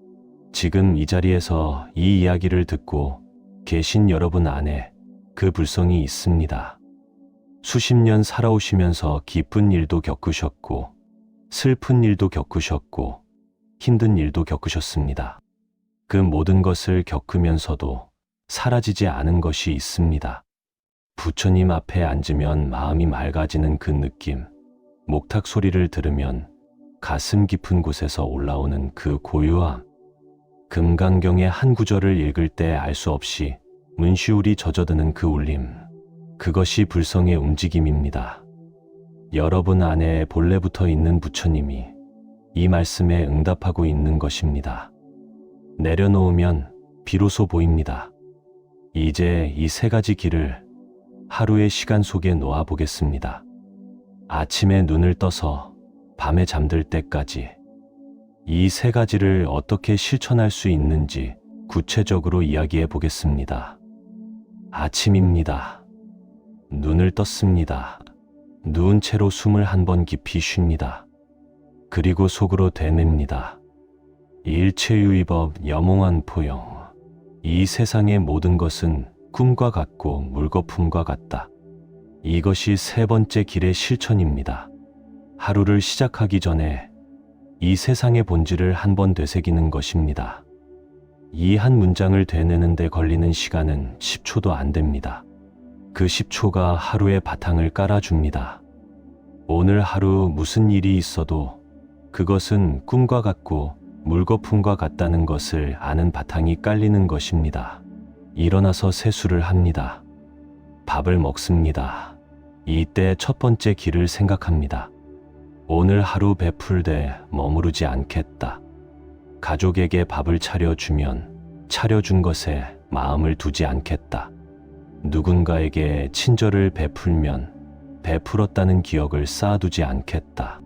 지금 이 자리에서 이 이야기를 듣고 계신 여러분 안에 그 불성이 있습니다. 수십 년 살아오시면서 기쁜 일도 겪으셨고 슬픈 일도 겪으셨고 힘든 일도 겪으셨습니다. 그 모든 것을 겪으면서도 사라지지 않은 것이 있습니다. 부처님 앞에 앉으면 마음이 맑아지는 그 느낌, 목탁 소리를 들으면 가슴 깊은 곳에서 올라오는 그 고요함, 금강경의 한 구절을 읽을 때 알 수 없이 문시울이 젖어드는 그 울림, 그것이 불성의 움직임입니다. 여러분 안에 본래부터 있는 부처님이 이 말씀에 응답하고 있는 것입니다. 내려놓으면 비로소 보입니다. 이제 이 세 가지 길을 하루의 시간 속에 놓아 보겠습니다. 아침에 눈을 떠서 밤에 잠들 때까지 이 세 가지를 어떻게 실천할 수 있는지 구체적으로 이야기해 보겠습니다. 아침입니다. 눈을 떴습니다. 누운 채로 숨을 한 번 깊이 쉽니다. 그리고 속으로 되뇌입니다. 일체유의법 여몽한 포용. 이 세상의 모든 것은 꿈과 같고 물거품과 같다. 이것이 세 번째 길의 실천입니다. 하루를 시작하기 전에 이 세상의 본질을 한 번 되새기는 것입니다. 이 한 문장을 되뇌는 데 걸리는 시간은 10초도 안 됩니다. 그 10초가 하루의 바탕을 깔아줍니다. 오늘 하루 무슨 일이 있어도 그것은 꿈과 같고 물거품과 같다는 것을 아는 바탕이 깔리는 것입니다. 일어나서 세수를 합니다. 밥을 먹습니다. 이때 첫 번째 길을 생각합니다. 오늘 하루 베풀되 머무르지 않겠다. 가족에게 밥을 차려주면 차려준 것에 마음을 두지 않겠다. 누군가에게 친절을 베풀면 베풀었다는 기억을 쌓아두지 않겠다.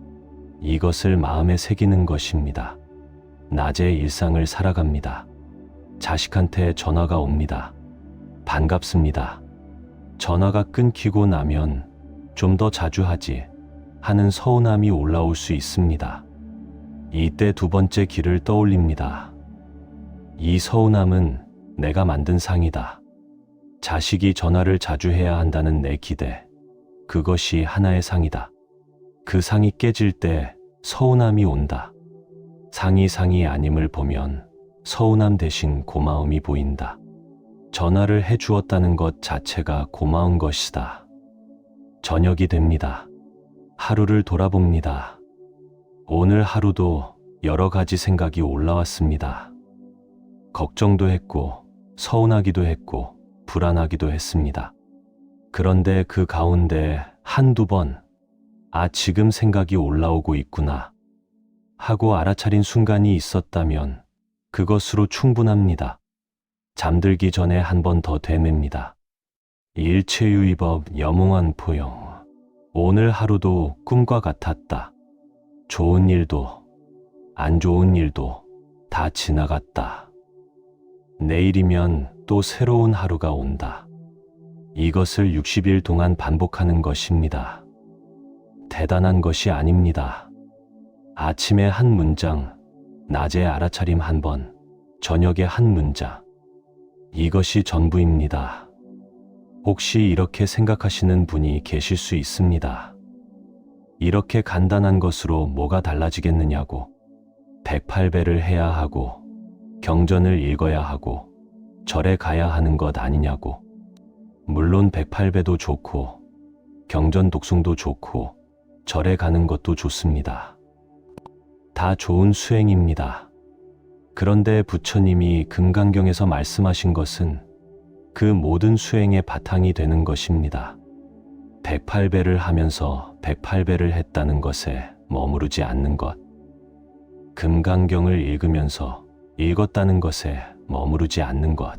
이것을 마음에 새기는 것입니다. 낮에 일상을 살아갑니다. 자식한테 전화가 옵니다. 반갑습니다. 전화가 끊기고 나면 좀 더 자주 하지 하는 서운함이 올라올 수 있습니다. 이때 두 번째 길을 떠올립니다. 이 서운함은 내가 만든 상이다. 자식이 전화를 자주 해야 한다는 내 기대, 그것이 하나의 상이다. 그 상이 깨질 때 서운함이 온다. 상이 아님을 보면 서운함 대신 고마움이 보인다. 전화를 해주었다는 것 자체가 고마운 것이다. 저녁이 됩니다. 하루를 돌아봅니다. 오늘 하루도 여러 가지 생각이 올라왔습니다. 걱정도 했고, 서운하기도 했고, 불안하기도 했습니다. 그런데 그 가운데 한두 번, 지금 생각이 올라오고 있구나 하고 알아차린 순간이 있었다면 그것으로 충분합니다. 잠들기 전에 한 번 더 되뇌입니다. 일체유의법 염홍한 포용. 오늘 하루도 꿈과 같았다. 좋은 일도 안 좋은 일도 다 지나갔다. 내일이면 또 새로운 하루가 온다. 이것을 60일 동안 반복하는 것입니다. 대단한 것이 아닙니다. 아침에 한 문장, 낮에 알아차림 한 번, 저녁에 한 문장. 이것이 전부입니다. 혹시 이렇게 생각하시는 분이 계실 수 있습니다. 이렇게 간단한 것으로 뭐가 달라지겠느냐고. 108배를 해야 하고, 경전을 읽어야 하고, 절에 가야 하는 것 아니냐고. 물론 108배도 좋고, 경전 독송도 좋고, 절에 가는 것도 좋습니다. 다 좋은 수행입니다. 그런데 부처님이 금강경에서 말씀하신 것은 그 모든 수행의 바탕이 되는 것입니다. 108배를 하면서 108배를 했다는 것에 머무르지 않는 것. 금강경을 읽으면서 읽었다는 것에 머무르지 않는 것.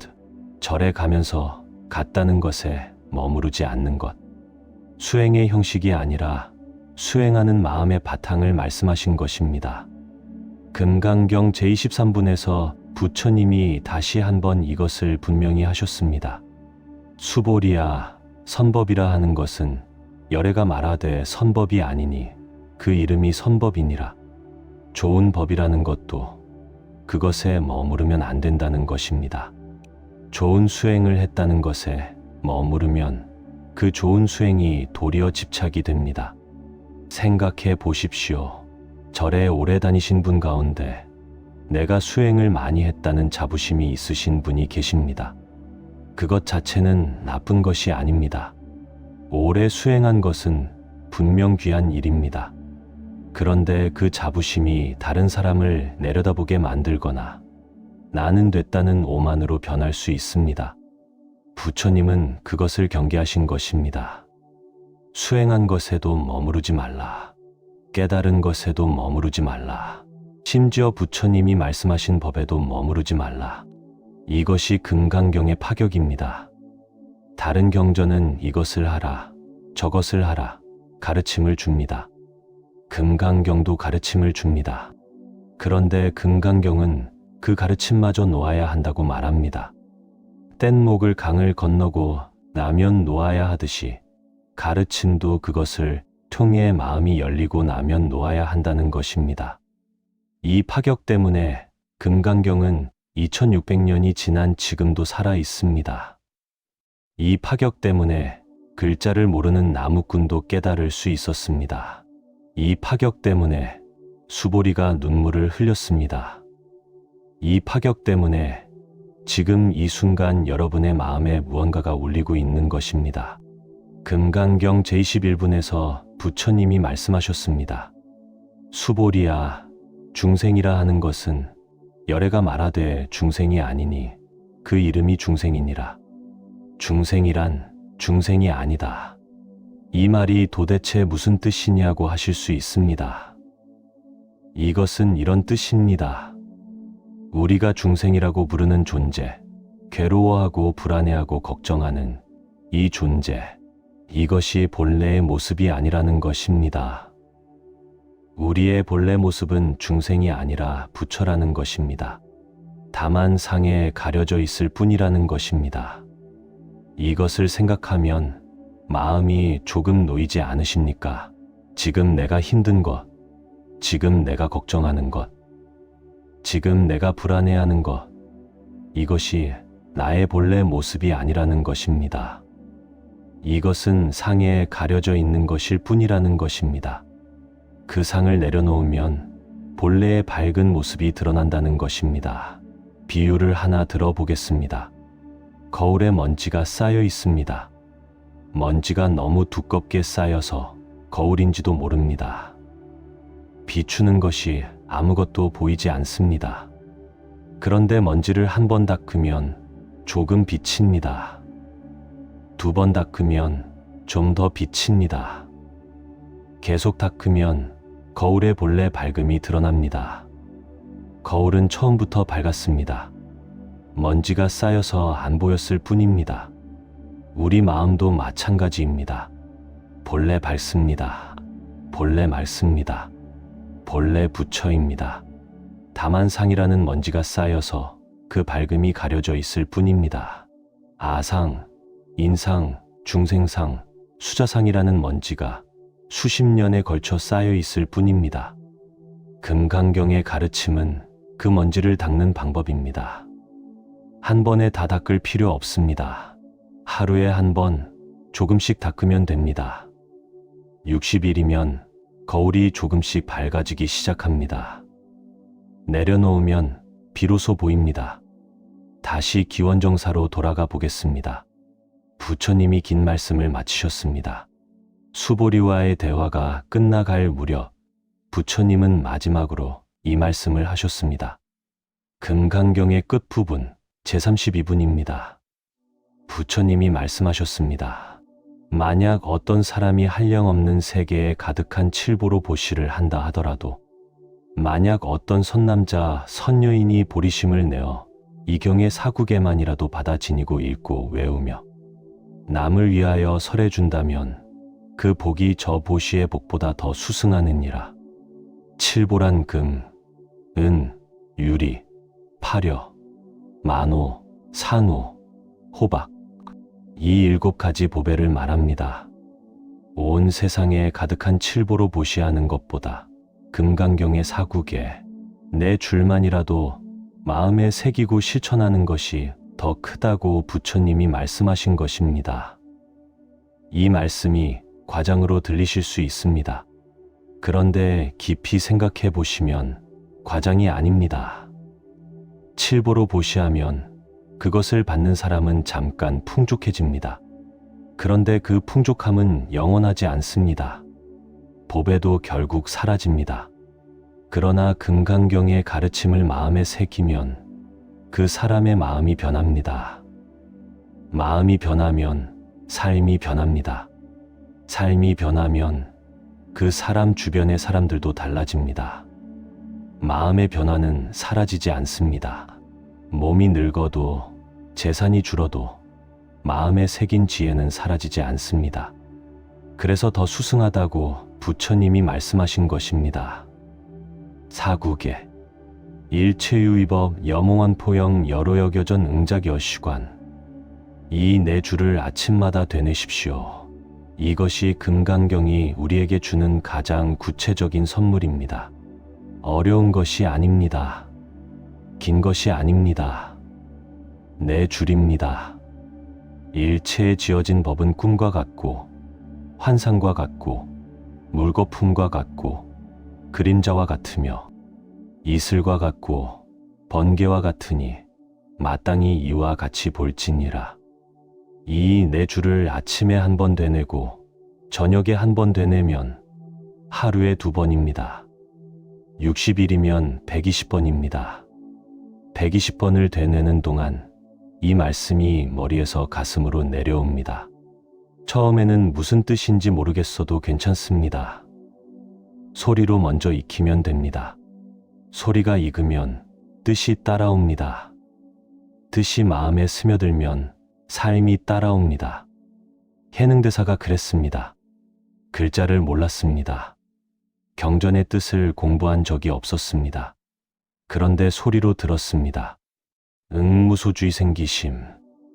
절에 가면서 갔다는 것에 머무르지 않는 것. 수행의 형식이 아니라 수행하는 마음의 바탕을 말씀하신 것입니다. 금강경 제23분에서 부처님이 다시 한번 이것을 분명히 하셨습니다. 수보리야, 선법이라 하는 것은 열애가 말하되 선법이 아니니 그 이름이 선법이니라. 좋은 법이라는 것도 그것에 머무르면 안 된다는 것입니다. 좋은 수행을 했다는 것에 머무르면 그 좋은 수행이 도리어 집착이 됩니다. 생각해 보십시오. 절에 오래 다니신 분 가운데 내가 수행을 많이 했다는 자부심이 있으신 분이 계십니다. 그것 자체는 나쁜 것이 아닙니다. 오래 수행한 것은 분명 귀한 일입니다. 그런데 그 자부심이 다른 사람을 내려다보게 만들거나 나는 됐다는 오만으로 변할 수 있습니다. 부처님은 그것을 경계하신 것입니다. 수행한 것에도 머무르지 말라. 깨달은 것에도 머무르지 말라. 심지어 부처님이 말씀하신 법에도 머무르지 말라. 이것이 금강경의 파격입니다. 다른 경전은 이것을 하라, 저것을 하라, 가르침을 줍니다. 금강경도 가르침을 줍니다. 그런데 금강경은 그 가르침마저 놓아야 한다고 말합니다. 뗏목을 강을 건너고 나면 놓아야 하듯이 가르침도 그것을 통해 마음이 열리고 나면 놓아야 한다는 것입니다. 이 파격 때문에 금강경은 2600년이 지난 지금도 살아 있습니다. 이 파격 때문에 글자를 모르는 나무꾼도 깨달을 수 있었습니다. 이 파격 때문에 수보리가 눈물을 흘렸습니다. 이 파격 때문에 지금 이 순간 여러분의 마음에 무언가가 울리고 있는 것입니다. 금강경 제21분에서 부처님이 말씀하셨습니다. 수보리야, 중생이라 하는 것은 열애가 말하되 중생이 아니니 그 이름이 중생이니라. 중생이란 중생이 아니다. 이 말이 도대체 무슨 뜻이냐고 하실 수 있습니다. 이것은 이런 뜻입니다. 우리가 중생이라고 부르는 존재, 괴로워하고 불안해하고 걱정하는 이 존재, 이것이 본래의 모습이 아니라는 것입니다. 우리의 본래 모습은 중생이 아니라 부처라는 것입니다. 다만 상에 가려져 있을 뿐이라는 것입니다. 이것을 생각하면 마음이 조금 놓이지 않으십니까? 지금 내가 힘든 것, 지금 내가 걱정하는 것, 지금 내가 불안해하는 것, 이것이 나의 본래 모습이 아니라는 것입니다. 이것은 상에 가려져 있는 것일 뿐이라는 것입니다. 그 상을 내려놓으면 본래의 밝은 모습이 드러난다는 것입니다. 비유를 하나 들어보겠습니다. 거울에 먼지가 쌓여 있습니다. 먼지가 너무 두껍게 쌓여서 거울인지도 모릅니다. 비추는 것이 아무것도 보이지 않습니다. 그런데 먼지를 한 번 닦으면 조금 비칩니다. 두 번 닦으면 좀 더 비칩니다. 계속 닦으면 거울의 본래 밝음이 드러납니다. 거울은 처음부터 밝았습니다. 먼지가 쌓여서 안 보였을 뿐입니다. 우리 마음도 마찬가지입니다. 본래 밝습니다. 본래 맑습니다. 본래 부처입니다. 다만 상이라는 먼지가 쌓여서 그 밝음이 가려져 있을 뿐입니다. 아상, 인상, 중생상, 수자상이라는 먼지가 수십 년에 걸쳐 쌓여 있을 뿐입니다. 금강경의 가르침은 그 먼지를 닦는 방법입니다. 한 번에 다 닦을 필요 없습니다. 하루에 한 번 조금씩 닦으면 됩니다. 60일이면 거울이 조금씩 밝아지기 시작합니다. 내려놓으면 비로소 보입니다. 다시 기원정사로 돌아가 보겠습니다. 부처님이 긴 말씀을 마치셨습니다. 수보리와의 대화가 끝나갈 무렵 부처님은 마지막으로 이 말씀을 하셨습니다. 금강경의 끝부분 제32분입니다. 부처님이 말씀하셨습니다. 만약 어떤 사람이 한량없는 세계에 가득한 칠보로 보시를 한다 하더라도, 만약 어떤 선남자 선여인이 보리심을 내어 이 경의 사국에만이라도 받아 지니고 읽고 외우며 남을 위하여 설해준다면 그 복이 저 보시의 복보다 더 수승하느니라. 칠보란 금, 은, 유리, 파려, 만호, 상우, 호박, 이 7가지 보배를 말합니다. 온 세상에 가득한 칠보로 보시하는 것보다 금강경의 사국에 내 줄만이라도 마음에 새기고 실천하는 것이 더 크다고 부처님이 말씀하신 것입니다. 이 말씀이 과장으로 들리실 수 있습니다. 그런데 깊이 생각해 보시면 과장이 아닙니다. 칠보로 보시하면 그것을 받는 사람은 잠깐 풍족해집니다. 그런데 그 풍족함은 영원하지 않습니다. 보배도 결국 사라집니다. 그러나 금강경의 가르침을 마음에 새기면 그 사람의 마음이 변합니다. 마음이 변하면 삶이 변합니다. 삶이 변하면 그 사람 주변의 사람들도 달라집니다. 마음의 변화는 사라지지 않습니다. 몸이 늙어도 재산이 줄어도 마음에 새긴 지혜는 사라지지 않습니다. 그래서 더 수승하다고 부처님이 말씀하신 것입니다. 사국에 일체유의법 여몽한 포영 여로여겨전 응작여시관, 이 네 줄을 아침마다 되뇌십시오. 이것이 금강경이 우리에게 주는 가장 구체적인 선물입니다. 어려운 것이 아닙니다. 긴 것이 아닙니다. 네 줄입니다. 일체에 지어진 법은 꿈과 같고 환상과 같고 물거품과 같고 그림자와 같으며 이슬과 같고 번개와 같으니 마땅히 이와 같이 볼지니라. 이 네 줄을 아침에 한 번 되뇌고 저녁에 한 번 되뇌면 하루에 2번입니다. 60일이면 120번입니다. 120번을 되뇌는 동안 이 말씀이 머리에서 가슴으로 내려옵니다. 처음에는 무슨 뜻인지 모르겠어도 괜찮습니다. 소리로 먼저 익히면 됩니다. 소리가 익으면 뜻이 따라옵니다. 뜻이 마음에 스며들면 삶이 따라옵니다. 해능대사가 그랬습니다. 글자를 몰랐습니다. 경전의 뜻을 공부한 적이 없었습니다. 그런데 소리로 들었습니다. 응무소주의 생기심.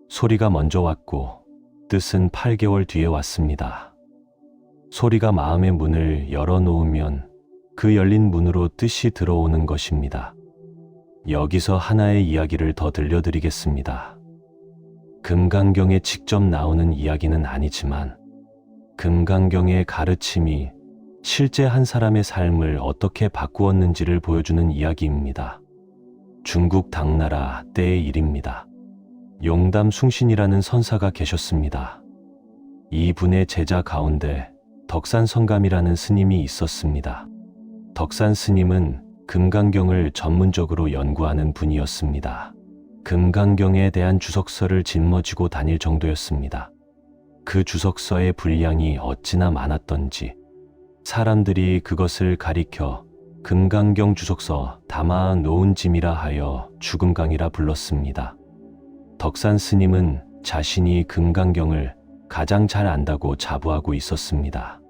소리가 먼저 왔고 뜻은 8개월 뒤에 왔습니다. 소리가 마음의 문을 열어놓으면 그 열린 문으로 뜻이 들어오는 것입니다. 여기서 하나의 이야기를 더 들려드리겠습니다. 금강경에 직접 나오는 이야기는 아니지만 금강경의 가르침이 실제 한 사람의 삶을 어떻게 바꾸었는지를 보여주는 이야기입니다. 중국 당나라 때의 일입니다. 용담숭신이라는 선사가 계셨습니다. 이분의 제자 가운데 덕산성감이라는 스님이 있었습니다. 덕산 스님은 금강경을 전문적으로 연구하는 분이었습니다. 금강경에 대한 주석서를 짊어지고 다닐 정도였습니다. 그 주석서의 분량이 어찌나 많았던지 사람들이 그것을 가리켜 금강경 주석서 담아 놓은 짐이라 하여 죽음강이라 불렀습니다. 덕산 스님은 자신이 금강경을 가장 잘 안다고 자부하고 있었습니다.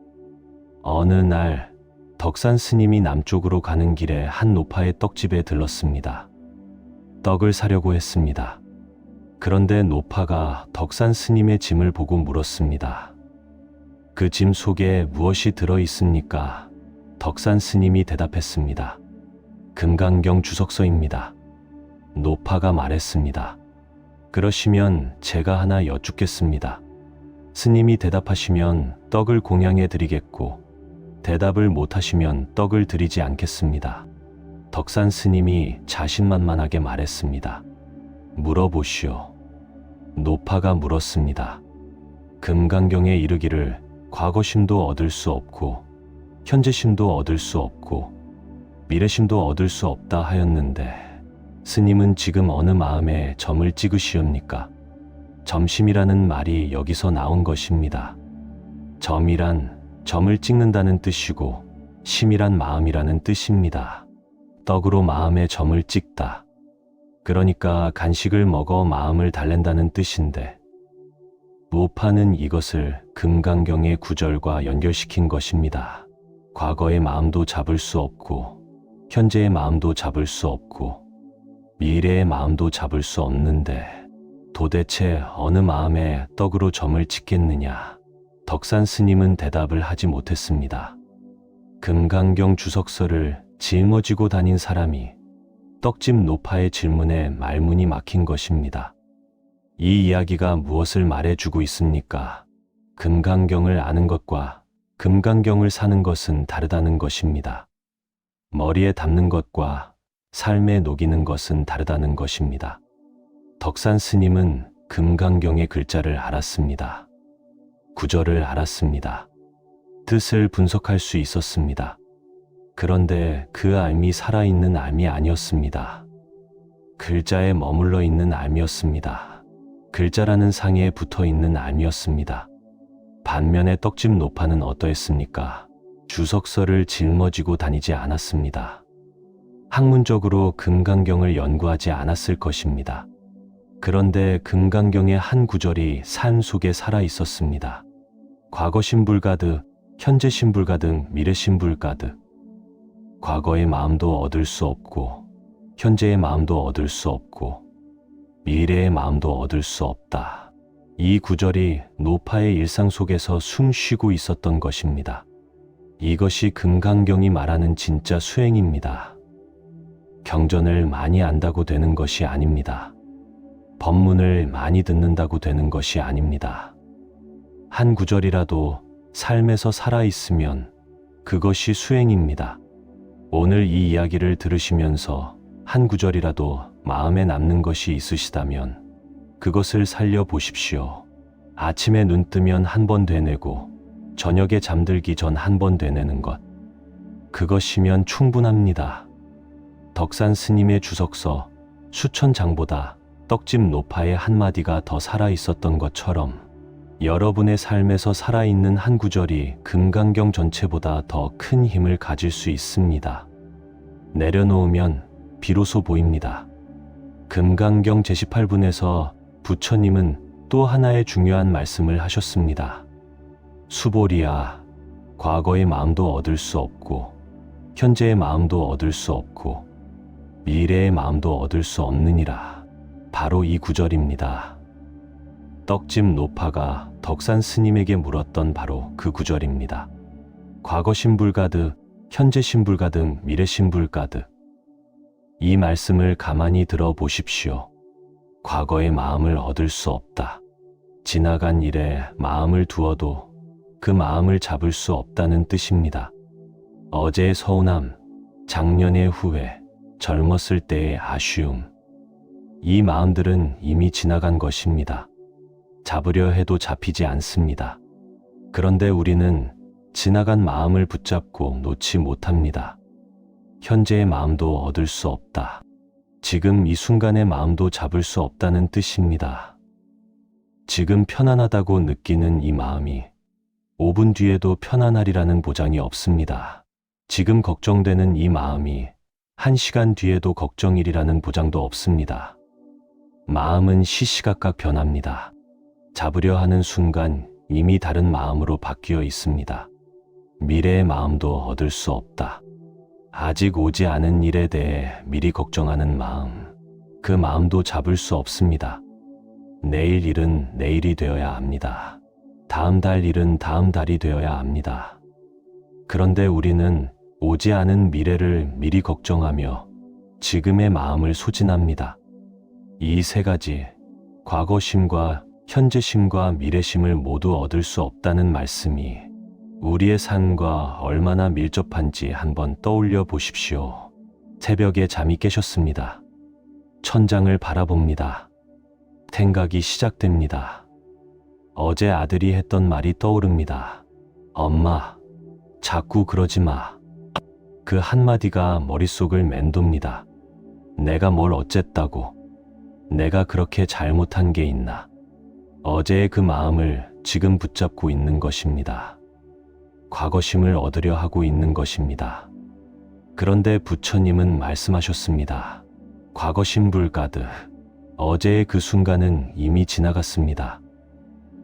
어느 날 덕산 스님이 남쪽으로 가는 길에 한 노파의 떡집에 들렀습니다. 떡을 사려고 했습니다. 그런데 노파가 덕산 스님의 짐을 보고 물었습니다. 그 짐 속에 무엇이 들어 있습니까? 덕산 스님이 대답했습니다. 금강경 주석서입니다. 노파가 말했습니다. 그러시면 제가 하나 여쭙겠습니다. 스님이 대답하시면 떡을 공양해 드리겠고 대답을 못하시면 떡을 드리지 않겠습니다. 덕산 스님이 자신만만하게 말했습니다. 물어보시오. 노파가 물었습니다. 금강경에 이르기를 과거심도 얻을 수 없고 현재심도 얻을 수 없고 미래심도 얻을 수 없다 하였는데 스님은 지금 어느 마음에 점을 찍으시옵니까? 점심이라는 말이 여기서 나온 것입니다. 점이란 점을 찍는다는 뜻이고 심이란 마음이라는 뜻입니다. 떡으로 마음에 점을 찍다. 그러니까 간식을 먹어 마음을 달랜다는 뜻인데 노파는 이것을 금강경의 구절과 연결시킨 것입니다. 과거의 마음도 잡을 수 없고 현재의 마음도 잡을 수 없고 미래의 마음도 잡을 수 없는데 도대체 어느 마음에 떡으로 점을 찍겠느냐? 덕산 스님은 대답을 하지 못했습니다. 금강경 주석서를 짊어지고 다닌 사람이 떡집 노파의 질문에 말문이 막힌 것입니다. 이 이야기가 무엇을 말해주고 있습니까? 금강경을 아는 것과 금강경을 사는 것은 다르다는 것입니다. 머리에 담는 것과 삶에 녹이는 것은 다르다는 것입니다. 덕산 스님은 금강경의 글자를 알았습니다. 구절을 알았습니다. 뜻을 분석할 수 있었습니다. 그런데 그 알미 살아있는 알미 아니었습니다. 글자에 머물러 있는 알미였습니다. 글자라는 상에 붙어 있는 알미였습니다. 반면에 떡집 노파는 어떠했습니까? 주석서를 짊어지고 다니지 않았습니다. 학문적으로 금강경을 연구하지 않았을 것입니다. 그런데 금강경의 한 구절이 삶 속에 살아 있었습니다. 과거심 불가득, 현재심 불가득, 미래심 불가득. 과거의 마음도 얻을 수 없고 현재의 마음도 얻을 수 없고 미래의 마음도 얻을 수 없다. 이 구절이 노파의 일상 속에서 숨 쉬고 있었던 것입니다. 이것이 금강경이 말하는 진짜 수행입니다. 경전을 많이 안다고 되는 것이 아닙니다. 법문을 많이 듣는다고 되는 것이 아닙니다. 한 구절이라도 삶에서 살아있으면 그것이 수행입니다. 오늘 이 이야기를 들으시면서 한 구절이라도 마음에 남는 것이 있으시다면 그것을 살려보십시오. 아침에 눈 뜨면 한 번 되뇌고 저녁에 잠들기 전 한 번 되뇌는 것. 그것이면 충분합니다. 덕산 스님의 주석서 수천 장보다 떡집 노파의 한마디가 더 살아있었던 것처럼 여러분의 삶에서 살아있는 한 구절이 금강경 전체보다 더 큰 힘을 가질 수 있습니다. 내려놓으면 비로소 보입니다. 금강경 제18분에서 부처님은 또 하나의 중요한 말씀을 하셨습니다. 수보리야, 과거의 마음도 얻을 수 없고 현재의 마음도 얻을 수 없고 미래의 마음도 얻을 수 없느니라. 바로 이 구절입니다. 떡집 노파가 덕산 스님에게 물었던 바로 그 구절입니다. 과거 신불가득, 현재 신불가득, 미래 신불가득. 이 말씀을 가만히 들어보십시오. 과거의 마음을 얻을 수 없다. 지나간 일에 마음을 두어도 그 마음을 잡을 수 없다는 뜻입니다. 어제의 서운함, 작년의 후회, 젊었을 때의 아쉬움. 이 마음들은 이미 지나간 것입니다. 잡으려 해도 잡히지 않습니다. 그런데 우리는 지나간 마음을 붙잡고 놓지 못합니다. 현재의 마음도 얻을 수 없다. 지금 이 순간의 마음도 잡을 수 없다는 뜻입니다. 지금 편안하다고 느끼는 이 마음이 5분 뒤에도 편안하리라는 보장이 없습니다. 지금 걱정되는 이 마음이 1시간 뒤에도 걱정일이라는 보장도 없습니다. 마음은 시시각각 변합니다. 잡으려 하는 순간 이미 다른 마음으로 바뀌어 있습니다. 미래의 마음도 얻을 수 없다. 아직 오지 않은 일에 대해 미리 걱정하는 마음, 그 마음도 잡을 수 없습니다. 내일 일은 내일이 되어야 합니다. 다음 달 일은 다음 달이 되어야 합니다. 그런데 우리는 오지 않은 미래를 미리 걱정하며 지금의 마음을 소진합니다. 이 세 가지, 과거심과 현재심과 미래심을 모두 얻을 수 없다는 말씀이 우리의 삶과 얼마나 밀접한지 한번 떠올려 보십시오. 새벽에 잠이 깨셨습니다. 천장을 바라봅니다. 생각이 시작됩니다. 어제 아들이 했던 말이 떠오릅니다. 엄마, 자꾸 그러지 마. 그 한마디가 머릿속을 맴돕니다. 내가 뭘 어쨌다고, 내가 그렇게 잘못한 게 있나. 어제의 그 마음을 지금 붙잡고 있는 것입니다. 과거심을 얻으려 하고 있는 것입니다. 그런데 부처님은 말씀하셨습니다. 과거심 불가득. 어제의 그 순간은 이미 지나갔습니다.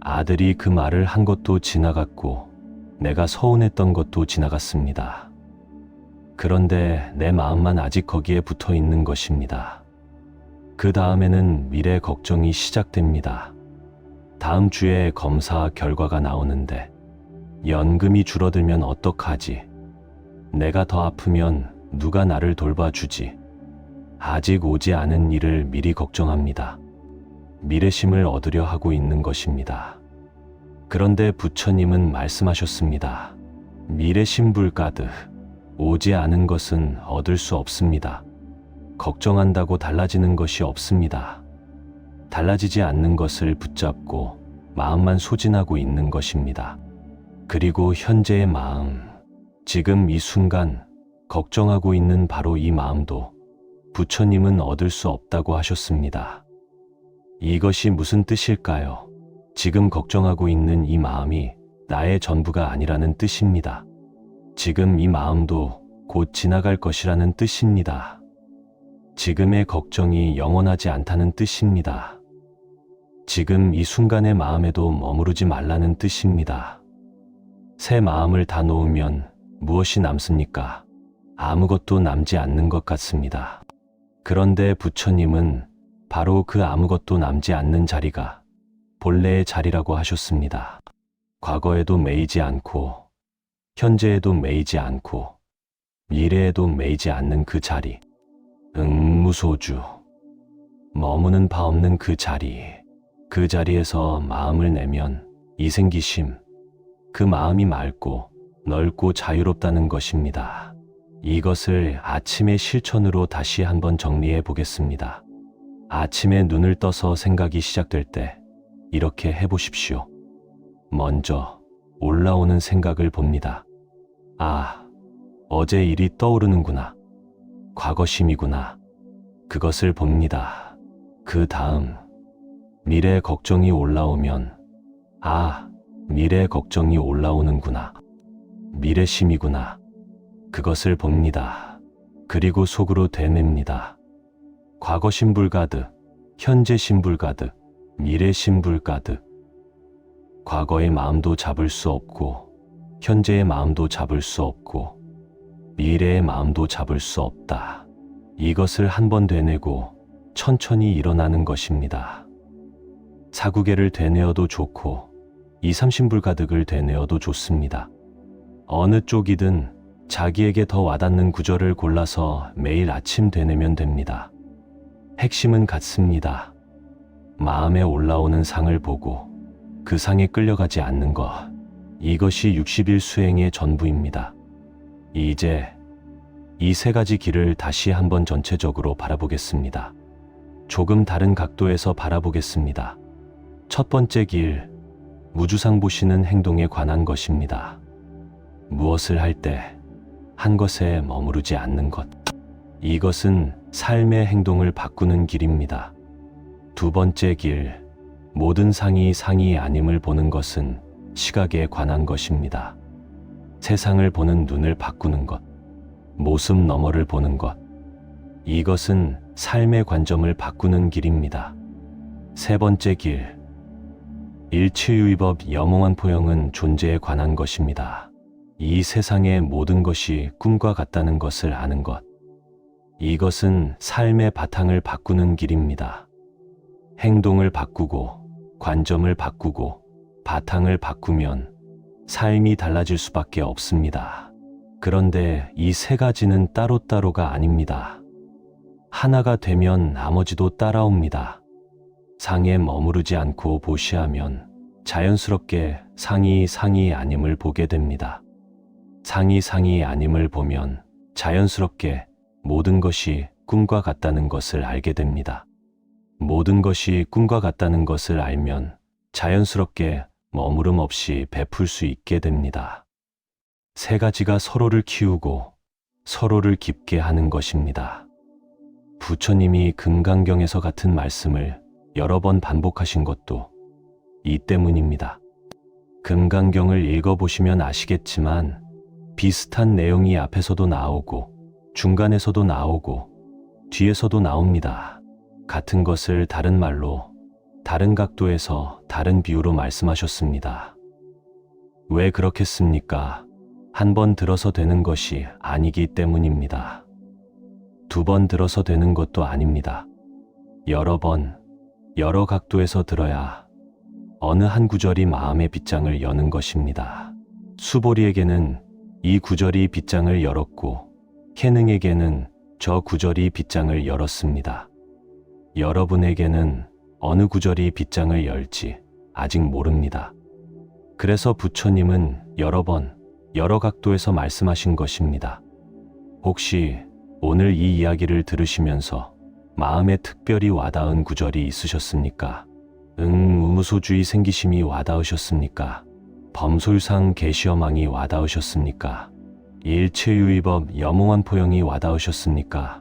아들이 그 말을 한 것도 지나갔고 내가 서운했던 것도 지나갔습니다. 그런데 내 마음만 아직 거기에 붙어 있는 것입니다. 그 다음에는 미래 걱정이 시작됩니다. 다음 주에 검사 결과가 나오는데 연금이 줄어들면 어떡하지? 내가 더 아프면 누가 나를 돌봐주지? 아직 오지 않은 일을 미리 걱정합니다. 미래심을 얻으려 하고 있는 것입니다. 그런데 부처님은 말씀하셨습니다. 미래심 불가득. 오지 않은 것은 얻을 수 없습니다. 걱정한다고 달라지는 것이 없습니다. 달라지지 않는 것을 붙잡고 마음만 소진하고 있는 것입니다. 그리고 현재의 마음, 지금 이 순간 걱정하고 있는 바로 이 마음도 부처님은 얻을 수 없다고 하셨습니다. 이것이 무슨 뜻일까요? 지금 걱정하고 있는 이 마음이 나의 전부가 아니라는 뜻입니다. 지금 이 마음도 곧 지나갈 것이라는 뜻입니다. 지금의 걱정이 영원하지 않다는 뜻입니다. 지금 이 순간의 마음에도 머무르지 말라는 뜻입니다. 새 마음을 다 놓으면 무엇이 남습니까? 아무것도 남지 않는 것 같습니다. 그런데 부처님은 바로 그 아무것도 남지 않는 자리가 본래의 자리라고 하셨습니다. 과거에도 매이지 않고 현재에도 매이지 않고 미래에도 매이지 않는 그 자리, 응무소주, 머무는 바 없는 그 자리, 그 자리에서 마음을 내면 이생기심, 그 마음이 맑고 넓고 자유롭다는 것입니다. 이것을 아침의 실천으로 다시 한번 정리해 보겠습니다. 아침에 눈을 떠서 생각이 시작될 때 이렇게 해보십시오. 먼저 올라오는 생각을 봅니다. 아, 어제 일이 떠오르는구나. 과거심이구나. 그것을 봅니다. 그 다음 미래 걱정이 올라오면 아, 미래 걱정이 올라오는구나. 미래심이구나. 그것을 봅니다. 그리고 속으로 되뇌입니다. 과거 심불 가득, 현재 심불 가득, 미래 심불 가득. 과거의 마음도 잡을 수 없고, 현재의 마음도 잡을 수 없고, 미래의 마음도 잡을 수 없다. 이것을 한번 되뇌고 천천히 일어나는 것입니다. 사구계를 되뇌어도 좋고, 이삼심불 가득을 되뇌어도 좋습니다. 어느 쪽이든 자기에게 더 와닿는 구절을 골라서 매일 아침 되뇌면 됩니다. 핵심은 같습니다. 마음에 올라오는 상을 보고 그 상에 끌려가지 않는 것. 이것이 60일 수행의 전부입니다. 이제 이 세 가지 길을 다시 한번 전체적으로 바라보겠습니다. 조금 다른 각도에서 바라보겠습니다. 첫 번째 길, 무주상 보시는 행동에 관한 것입니다. 무엇을 할 때 한 것에 머무르지 않는 것. 이것은 삶의 행동을 바꾸는 길입니다. 두 번째 길, 모든 상이 상이 아님을 보는 것은 시각에 관한 것입니다. 세상을 보는 눈을 바꾸는 것, 모습 너머를 보는 것. 이것은 삶의 관점을 바꾸는 길입니다. 세 번째 길, 일치유의법 염홍한 포영은 존재에 관한 것입니다. 이 세상의 모든 것이 꿈과 같다는 것을 아는 것. 이것은 삶의 바탕을 바꾸는 길입니다. 행동을 바꾸고, 관점을 바꾸고, 바탕을 바꾸면 삶이 달라질 수밖에 없습니다. 그런데 이 세 가지는 따로따로가 아닙니다. 하나가 되면 나머지도 따라옵니다. 상에 머무르지 않고 보시하면 자연스럽게 상이 상이 아님을 보게 됩니다. 상이 상이 아님을 보면 자연스럽게 모든 것이 꿈과 같다는 것을 알게 됩니다. 모든 것이 꿈과 같다는 것을 알면 자연스럽게 머무름 없이 베풀 수 있게 됩니다. 세 가지가 서로를 키우고 서로를 깊게 하는 것입니다. 부처님이 금강경에서 같은 말씀을 여러 번 반복하신 것도 이 때문입니다. 금강경을 읽어보시면 아시겠지만 비슷한 내용이 앞에서도 나오고 중간에서도 나오고 뒤에서도 나옵니다. 같은 것을 다른 말로, 다른 각도에서 다른 비유로 말씀하셨습니다. 왜 그렇겠습니까? 한 번 들어서 되는 것이 아니기 때문입니다. 두 번 들어서 되는 것도 아닙니다. 여러 번, 여러 각도에서 들어야 어느 한 구절이 마음의 빗장을 여는 것입니다. 수보리에게는 이 구절이 빗장을 열었고, 캐능에게는 저 구절이 빗장을 열었습니다. 여러분에게는 어느 구절이 빗장을 열지 아직 모릅니다. 그래서 부처님은 여러 번, 여러 각도에서 말씀하신 것입니다. 혹시 오늘 이 이야기를 들으시면서 마음에 특별히 와닿은 구절이 있으셨습니까? 우무소주의 생기심이 와닿으셨습니까? 범소유상 계시어망이 와닿으셨습니까? 일체유의법 염홍한 포영이 와닿으셨습니까?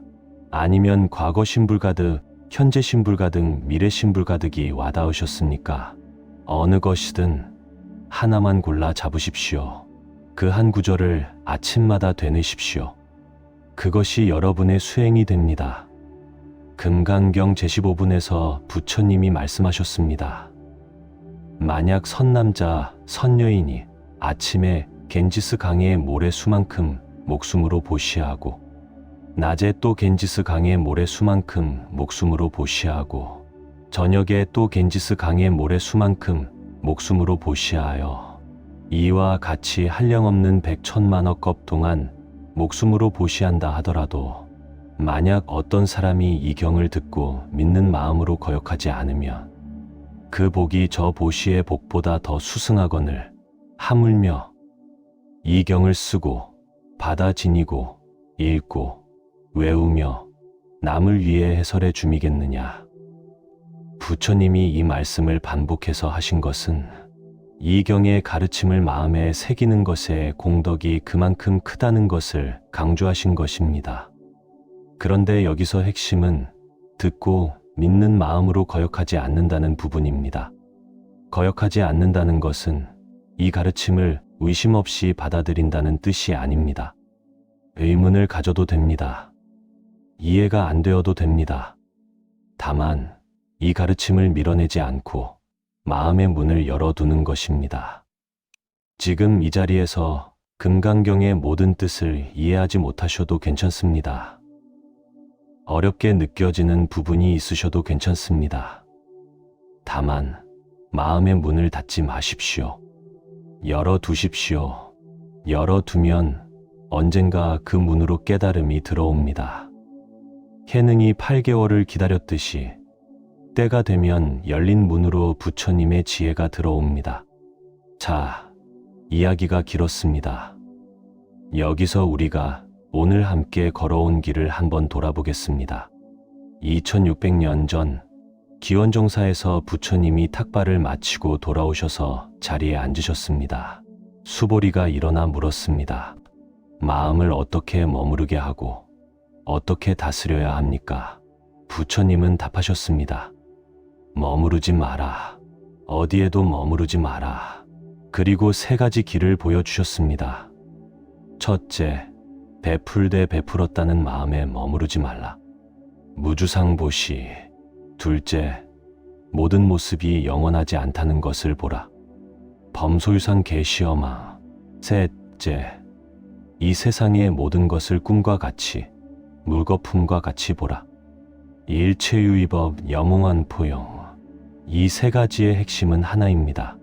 아니면 과거 심불가득, 현재 심불가득, 미래 심불가득이 와닿으셨습니까? 어느 것이든 하나만 골라 잡으십시오. 그 한 구절을 아침마다 되뇌십시오. 그것이 여러분의 수행이 됩니다. 금강경 제15분에서 부처님이 말씀하셨습니다. 만약 선남자, 선여인이 아침에 겐지스 강의 모래수만큼 목숨으로 보시하고 낮에 또 겐지스 강의 모래수만큼 목숨으로 보시하고 저녁에 또 겐지스 강의 모래수만큼 목숨으로 보시하여 이와 같이 한량없는 100천만억 겁 동안 목숨으로 보시한다 하더라도 만약 어떤 사람이 이 경을 듣고 믿는 마음으로 거역하지 않으면 그 복이 저 보시의 복보다 더 수승하거늘 하물며 이 경을 쓰고 받아 지니고 읽고 외우며 남을 위해 해설해 주미겠느냐. 부처님이 이 말씀을 반복해서 하신 것은 이 경의 가르침을 마음에 새기는 것의 공덕이 그만큼 크다는 것을 강조하신 것입니다. 그런데 여기서 핵심은 듣고 믿는 마음으로 거역하지 않는다는 부분입니다. 거역하지 않는다는 것은 이 가르침을 의심 없이 받아들인다는 뜻이 아닙니다. 의문을 가져도 됩니다. 이해가 안 되어도 됩니다. 다만 이 가르침을 밀어내지 않고 마음의 문을 열어두는 것입니다. 지금 이 자리에서 금강경의 모든 뜻을 이해하지 못하셔도 괜찮습니다. 어렵게 느껴지는 부분이 있으셔도 괜찮습니다. 다만 마음의 문을 닫지 마십시오. 열어두십시오. 열어두면 언젠가 그 문으로 깨달음이 들어옵니다. 해능이 8개월을 기다렸듯이 때가 되면 열린 문으로 부처님의 지혜가 들어옵니다. 자, 이야기가 길었습니다. 여기서 우리가 오늘 함께 걸어온 길을 한번 돌아보겠습니다. 2600년 전 기원정사에서 부처님이 탁발을 마치고 돌아오셔서 자리에 앉으셨습니다. 수보리가 일어나 물었습니다. 마음을 어떻게 머무르게 하고 어떻게 다스려야 합니까? 부처님은 답하셨습니다. 머무르지 마라. 어디에도 머무르지 마라. 그리고 3가지 길을 보여주셨습니다. 첫째, 베풀되 베풀었다는 마음에 머무르지 말라. 무주상보시. 둘째, 모든 모습이 영원하지 않다는 것을 보라. 범소유상 계시어마. 셋째, 이 세상의 모든 것을 꿈과 같이, 물거품과 같이 보라. 일체유의법 영웅한 포용. 이 3가지의 핵심은 하나입니다.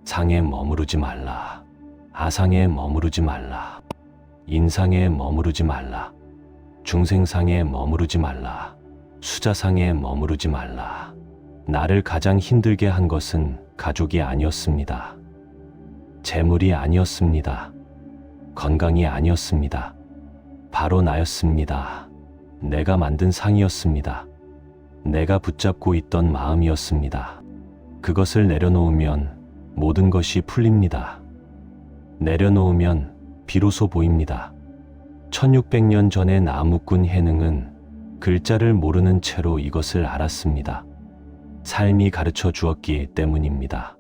상에 머무르지 말라. 아상에 머무르지 말라. 인상에 머무르지 말라. 중생상에 머무르지 말라. 수자상에 머무르지 말라. 나를 가장 힘들게 한 것은 가족이 아니었습니다. 재물이 아니었습니다. 건강이 아니었습니다. 바로 나였습니다. 내가 만든 상이었습니다. 내가 붙잡고 있던 마음이었습니다. 그것을 내려놓으면 모든 것이 풀립니다. 내려놓으면 비로소 보입니다. 1600년 전의 나무꾼 해능은 글자를 모르는 채로 이것을 알았습니다. 삶이 가르쳐 주었기 때문입니다.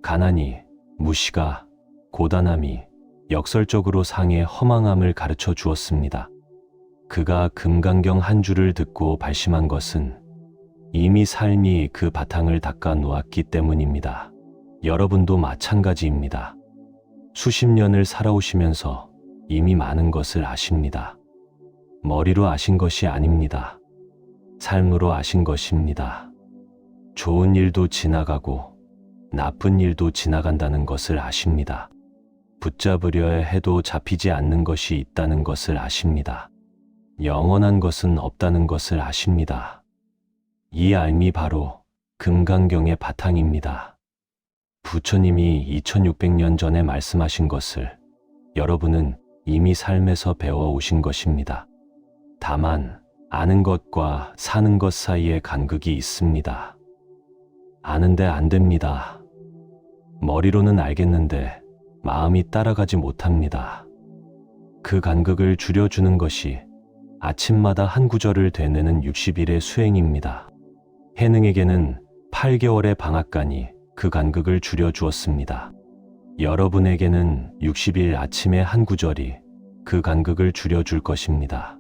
가난이, 무시가, 고단함이 역설적으로 상의 허망함을 가르쳐 주었습니다. 그가 금강경 한 줄을 듣고 발심한 것은 이미 삶이 그 바탕을 닦아 놓았기 때문입니다. 여러분도 마찬가지입니다. 수십 년을 살아오시면서 이미 많은 것을 아십니다. 머리로 아신 것이 아닙니다. 삶으로 아신 것입니다. 좋은 일도 지나가고 나쁜 일도 지나간다는 것을 아십니다. 붙잡으려 해도 잡히지 않는 것이 있다는 것을 아십니다. 영원한 것은 없다는 것을 아십니다. 이 알미 바로 금강경의 바탕입니다. 부처님이 2600년 전에 말씀하신 것을 여러분은 이미 삶에서 배워오신 것입니다. 다만 아는 것과 사는 것 사이에 간극이 있습니다. 아는데 안 됩니다. 머리로는 알겠는데 마음이 따라가지 못합니다. 그 간극을 줄여주는 것이 아침마다 한 구절을 되뇌는 60일의 수행입니다. 해능에게는 8개월의 방앗간이 그 간극을 줄여주었습니다. 여러분에게는 60일 아침의 한 구절이 그 간극을 줄여줄 것입니다.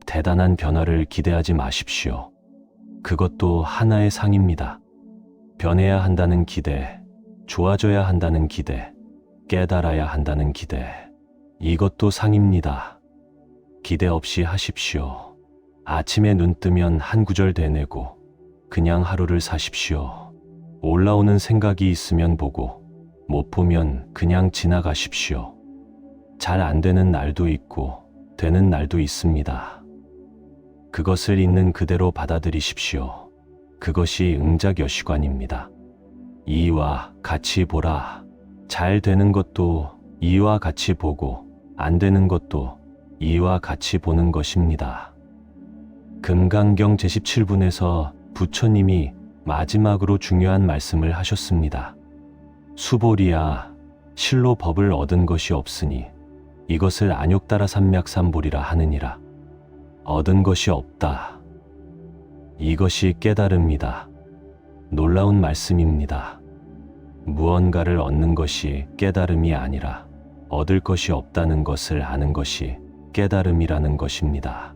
대단한 변화를 기대하지 마십시오. 그것도 하나의 상입니다. 변해야 한다는 기대, 좋아져야 한다는 기대, 깨달아야 한다는 기대, 이것도 상입니다. 기대 없이 하십시오. 아침에 눈 뜨면 한 구절 되뇌고 그냥 하루를 사십시오. 올라오는 생각이 있으면 보고 못 보면 그냥 지나가십시오. 잘 안 되는 날도 있고 되는 날도 있습니다. 그것을 있는 그대로 받아들이십시오. 그것이 응작여시관입니다. 이와 같이 보라. 잘 되는 것도 이와 같이 보고 안 되는 것도 이와 같이 보는 것입니다. 금강경 제17분에서 부처님이 마지막으로 중요한 말씀을 하셨습니다. 수보리야, 실로 법을 얻은 것이 없으니 이것을 안욕따라 삼맥삼보리라 하느니라. 얻은 것이 없다. 이것이 깨달음이다. 놀라운 말씀입니다. 무언가를 얻는 것이 깨달음이 아니라 얻을 것이 없다는 것을 아는 것이 깨달음이라는 것입니다.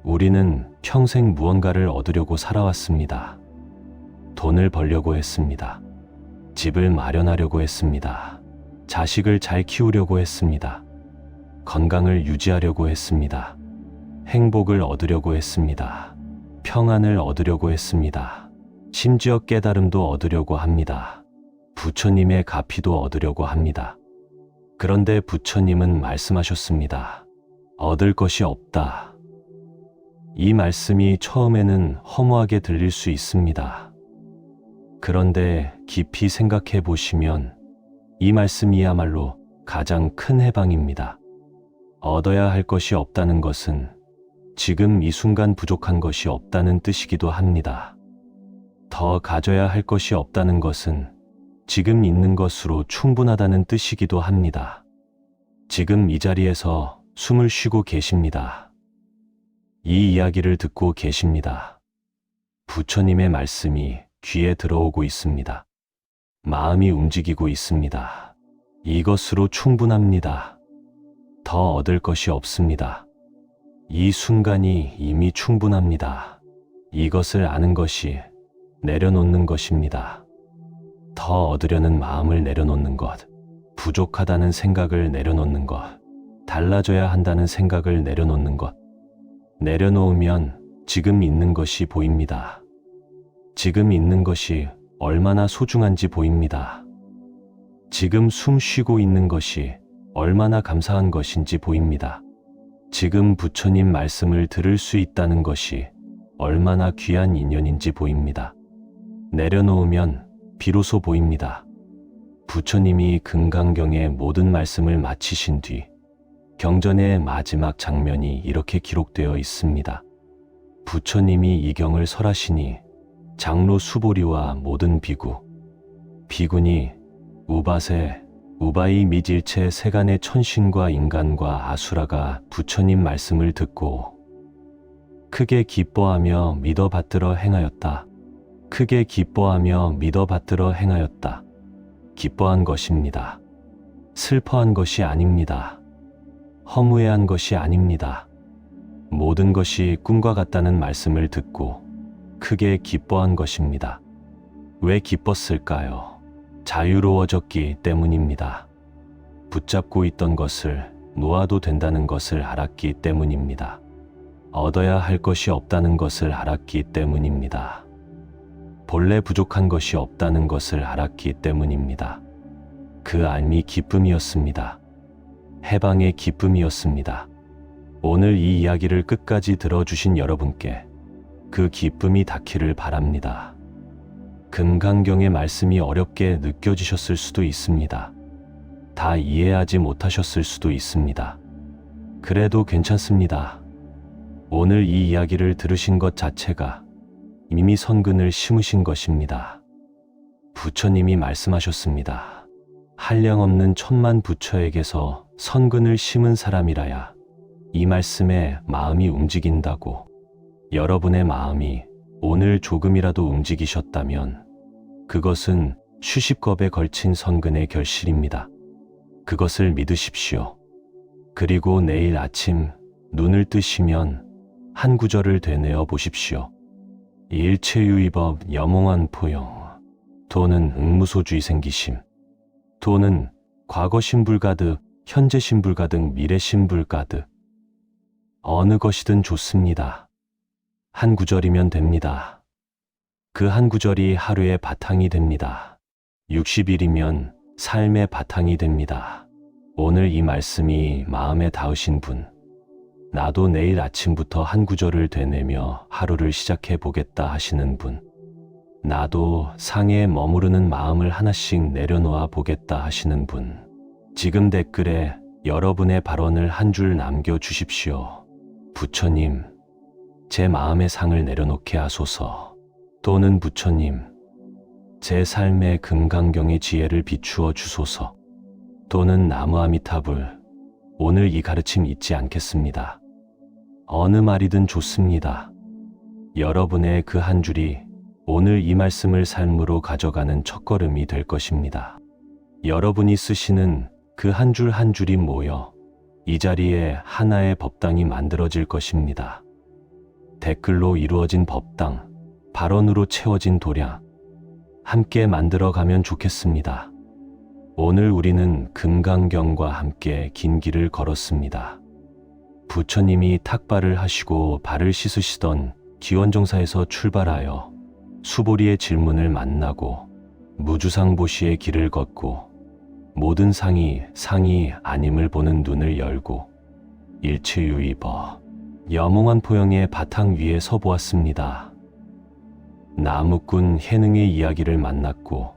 우리는 평생 무언가를 얻으려고 살아왔습니다. 돈을 벌려고 했습니다. 집을 마련하려고 했습니다. 자식을 잘 키우려고 했습니다. 건강을 유지하려고 했습니다. 행복을 얻으려고 했습니다. 평안을 얻으려고 했습니다. 심지어 깨달음도 얻으려고 합니다. 부처님의 가피도 얻으려고 합니다. 그런데 부처님은 말씀하셨습니다. 얻을 것이 없다. 이 말씀이 처음에는 허무하게 들릴 수 있습니다. 그런데 깊이 생각해 보시면 이 말씀이야말로 가장 큰 해방입니다. 얻어야 할 것이 없다는 것은 지금 이 순간 부족한 것이 없다는 뜻이기도 합니다. 더 가져야 할 것이 없다는 것은 지금 있는 것으로 충분하다는 뜻이기도 합니다. 지금 이 자리에서 숨을 쉬고 계십니다. 이 이야기를 듣고 계십니다. 부처님의 말씀이 귀에 들어오고 있습니다. 마음이 움직이고 있습니다. 이것으로 충분합니다. 더 얻을 것이 없습니다. 이 순간이 이미 충분합니다. 이것을 아는 것이 내려놓는 것입니다. 더 얻으려는 마음을 내려놓는 것, 부족하다는 생각을 내려놓는 것, 달라져야 한다는 생각을 내려놓는 것. 내려놓으면 지금 있는 것이 보입니다. 지금 있는 것이 얼마나 소중한지 보입니다. 지금 숨 쉬고 있는 것이 얼마나 감사한 것인지 보입니다. 지금 부처님 말씀을 들을 수 있다는 것이 얼마나 귀한 인연인지 보입니다. 내려놓으면 비로소 보입니다. 부처님이 금강경의 모든 말씀을 마치신 뒤 경전의 마지막 장면이 이렇게 기록되어 있습니다. 부처님이 이 경을 설하시니 장로 수보리와 모든 비구, 비구니, 우바세, 우바이 및 일체 세간의 천신과 인간과 아수라가 부처님 말씀을 듣고 크게 기뻐하며 믿어 받들어 행하였다. 크게 기뻐하며 믿어 받들어 행하였다. 기뻐한 것입니다. 슬퍼한 것이 아닙니다. 허무해한 것이 아닙니다. 모든 것이 꿈과 같다는 말씀을 듣고 크게 기뻐한 것입니다. 왜 기뻤을까요? 자유로워졌기 때문입니다. 붙잡고 있던 것을 놓아도 된다는 것을 알았기 때문입니다. 얻어야 할 것이 없다는 것을 알았기 때문입니다. 본래 부족한 것이 없다는 것을 알았기 때문입니다. 그 알미 기쁨이었습니다. 해방의 기쁨이었습니다. 오늘 이 이야기를 끝까지 들어주신 여러분께 그 기쁨이 닿기를 바랍니다. 금강경의 말씀이 어렵게 느껴지셨을 수도 있습니다. 다 이해하지 못하셨을 수도 있습니다. 그래도 괜찮습니다. 오늘 이 이야기를 들으신 것 자체가 이미 선근을 심으신 것입니다. 부처님이 말씀하셨습니다. 한량없는 천만 부처에게서 선근을 심은 사람이라야 이 말씀에 마음이 움직인다고. 여러분의 마음이 오늘 조금이라도 움직이셨다면 그것은 수십겁에 걸친 선근의 결실입니다. 그것을 믿으십시오. 그리고 내일 아침 눈을 뜨시면 한 구절을 되뇌어 보십시오. 일체유의법 염홍한 포용. 도는 응무소주의 생기심. 도는 과거 신불 가득, 현재 신불 가득, 미래 신불 가득. 어느 것이든 좋습니다. 한 구절이면 됩니다. 그 한 구절이 하루의 바탕이 됩니다. 60일이면 삶의 바탕이 됩니다. 오늘 이 말씀이 마음에 닿으신 분, 나도 내일 아침부터 한 구절을 되뇌며 하루를 시작해 보겠다 하시는 분, 나도 상해에 머무르는 마음을 하나씩 내려놓아 보겠다 하시는 분, 지금 댓글에 여러분의 발언을 한 줄 남겨주십시오. 부처님, 제 마음의 상을 내려놓게 하소서. 또는 부처님, 제 삶의 금강경의 지혜를 비추어 주소서. 또는 나무아미타불, 오늘 이 가르침 잊지 않겠습니다. 어느 말이든 좋습니다. 여러분의 그 한 줄이 오늘 이 말씀을 삶으로 가져가는 첫걸음이 될 것입니다. 여러분이 쓰시는 그 한 줄 한 줄이 모여 이 자리에 하나의 법당이 만들어질 것입니다. 댓글로 이루어진 법당, 발언으로 채워진 도량, 함께 만들어가면 좋겠습니다. 오늘 우리는 금강경과 함께 긴 길을 걸었습니다. 부처님이 탁발을 하시고 발을 씻으시던 기원정사에서 출발하여 수보리의 질문을 만나고 무주상보시의 길을 걷고 모든 상이 아님을 보는 눈을 열고 일체유의버 여몽한 포영의 바탕 위에 서 보았습니다. 나무꾼 해능의 이야기를 만났고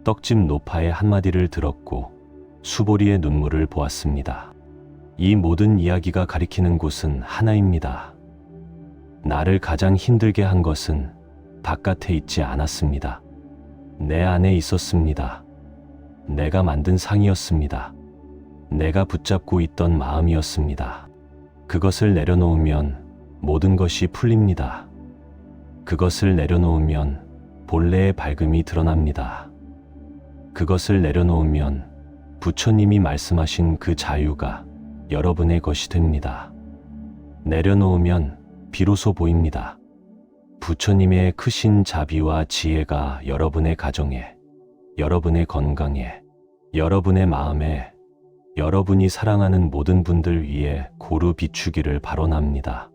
떡집 노파의 한마디를 들었고 수보리의 눈물을 보았습니다. 이 모든 이야기가 가리키는 곳은 하나입니다. 나를 가장 힘들게 한 것은 바깥에 있지 않았습니다. 내 안에 있었습니다. 내가 만든 상이었습니다. 내가 붙잡고 있던 마음이었습니다. 그것을 내려놓으면 모든 것이 풀립니다. 그것을 내려놓으면 본래의 밝음이 드러납니다. 그것을 내려놓으면 부처님이 말씀하신 그 자유가 여러분의 것이 됩니다. 내려놓으면 비로소 보입니다. 부처님의 크신 자비와 지혜가 여러분의 가정에, 여러분의 건강에, 여러분의 마음에, 여러분이 사랑하는 모든 분들 위에 고루 비추기를 발언합니다.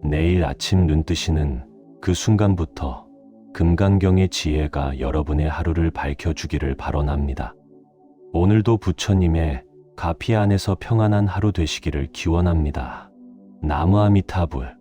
내일 아침 눈뜨시는 그 순간부터 금강경의 지혜가 여러분의 하루를 밝혀주기를 발언합니다. 오늘도 부처님의 가피 안에서 평안한 하루 되시기를 기원합니다. 나무아미타불.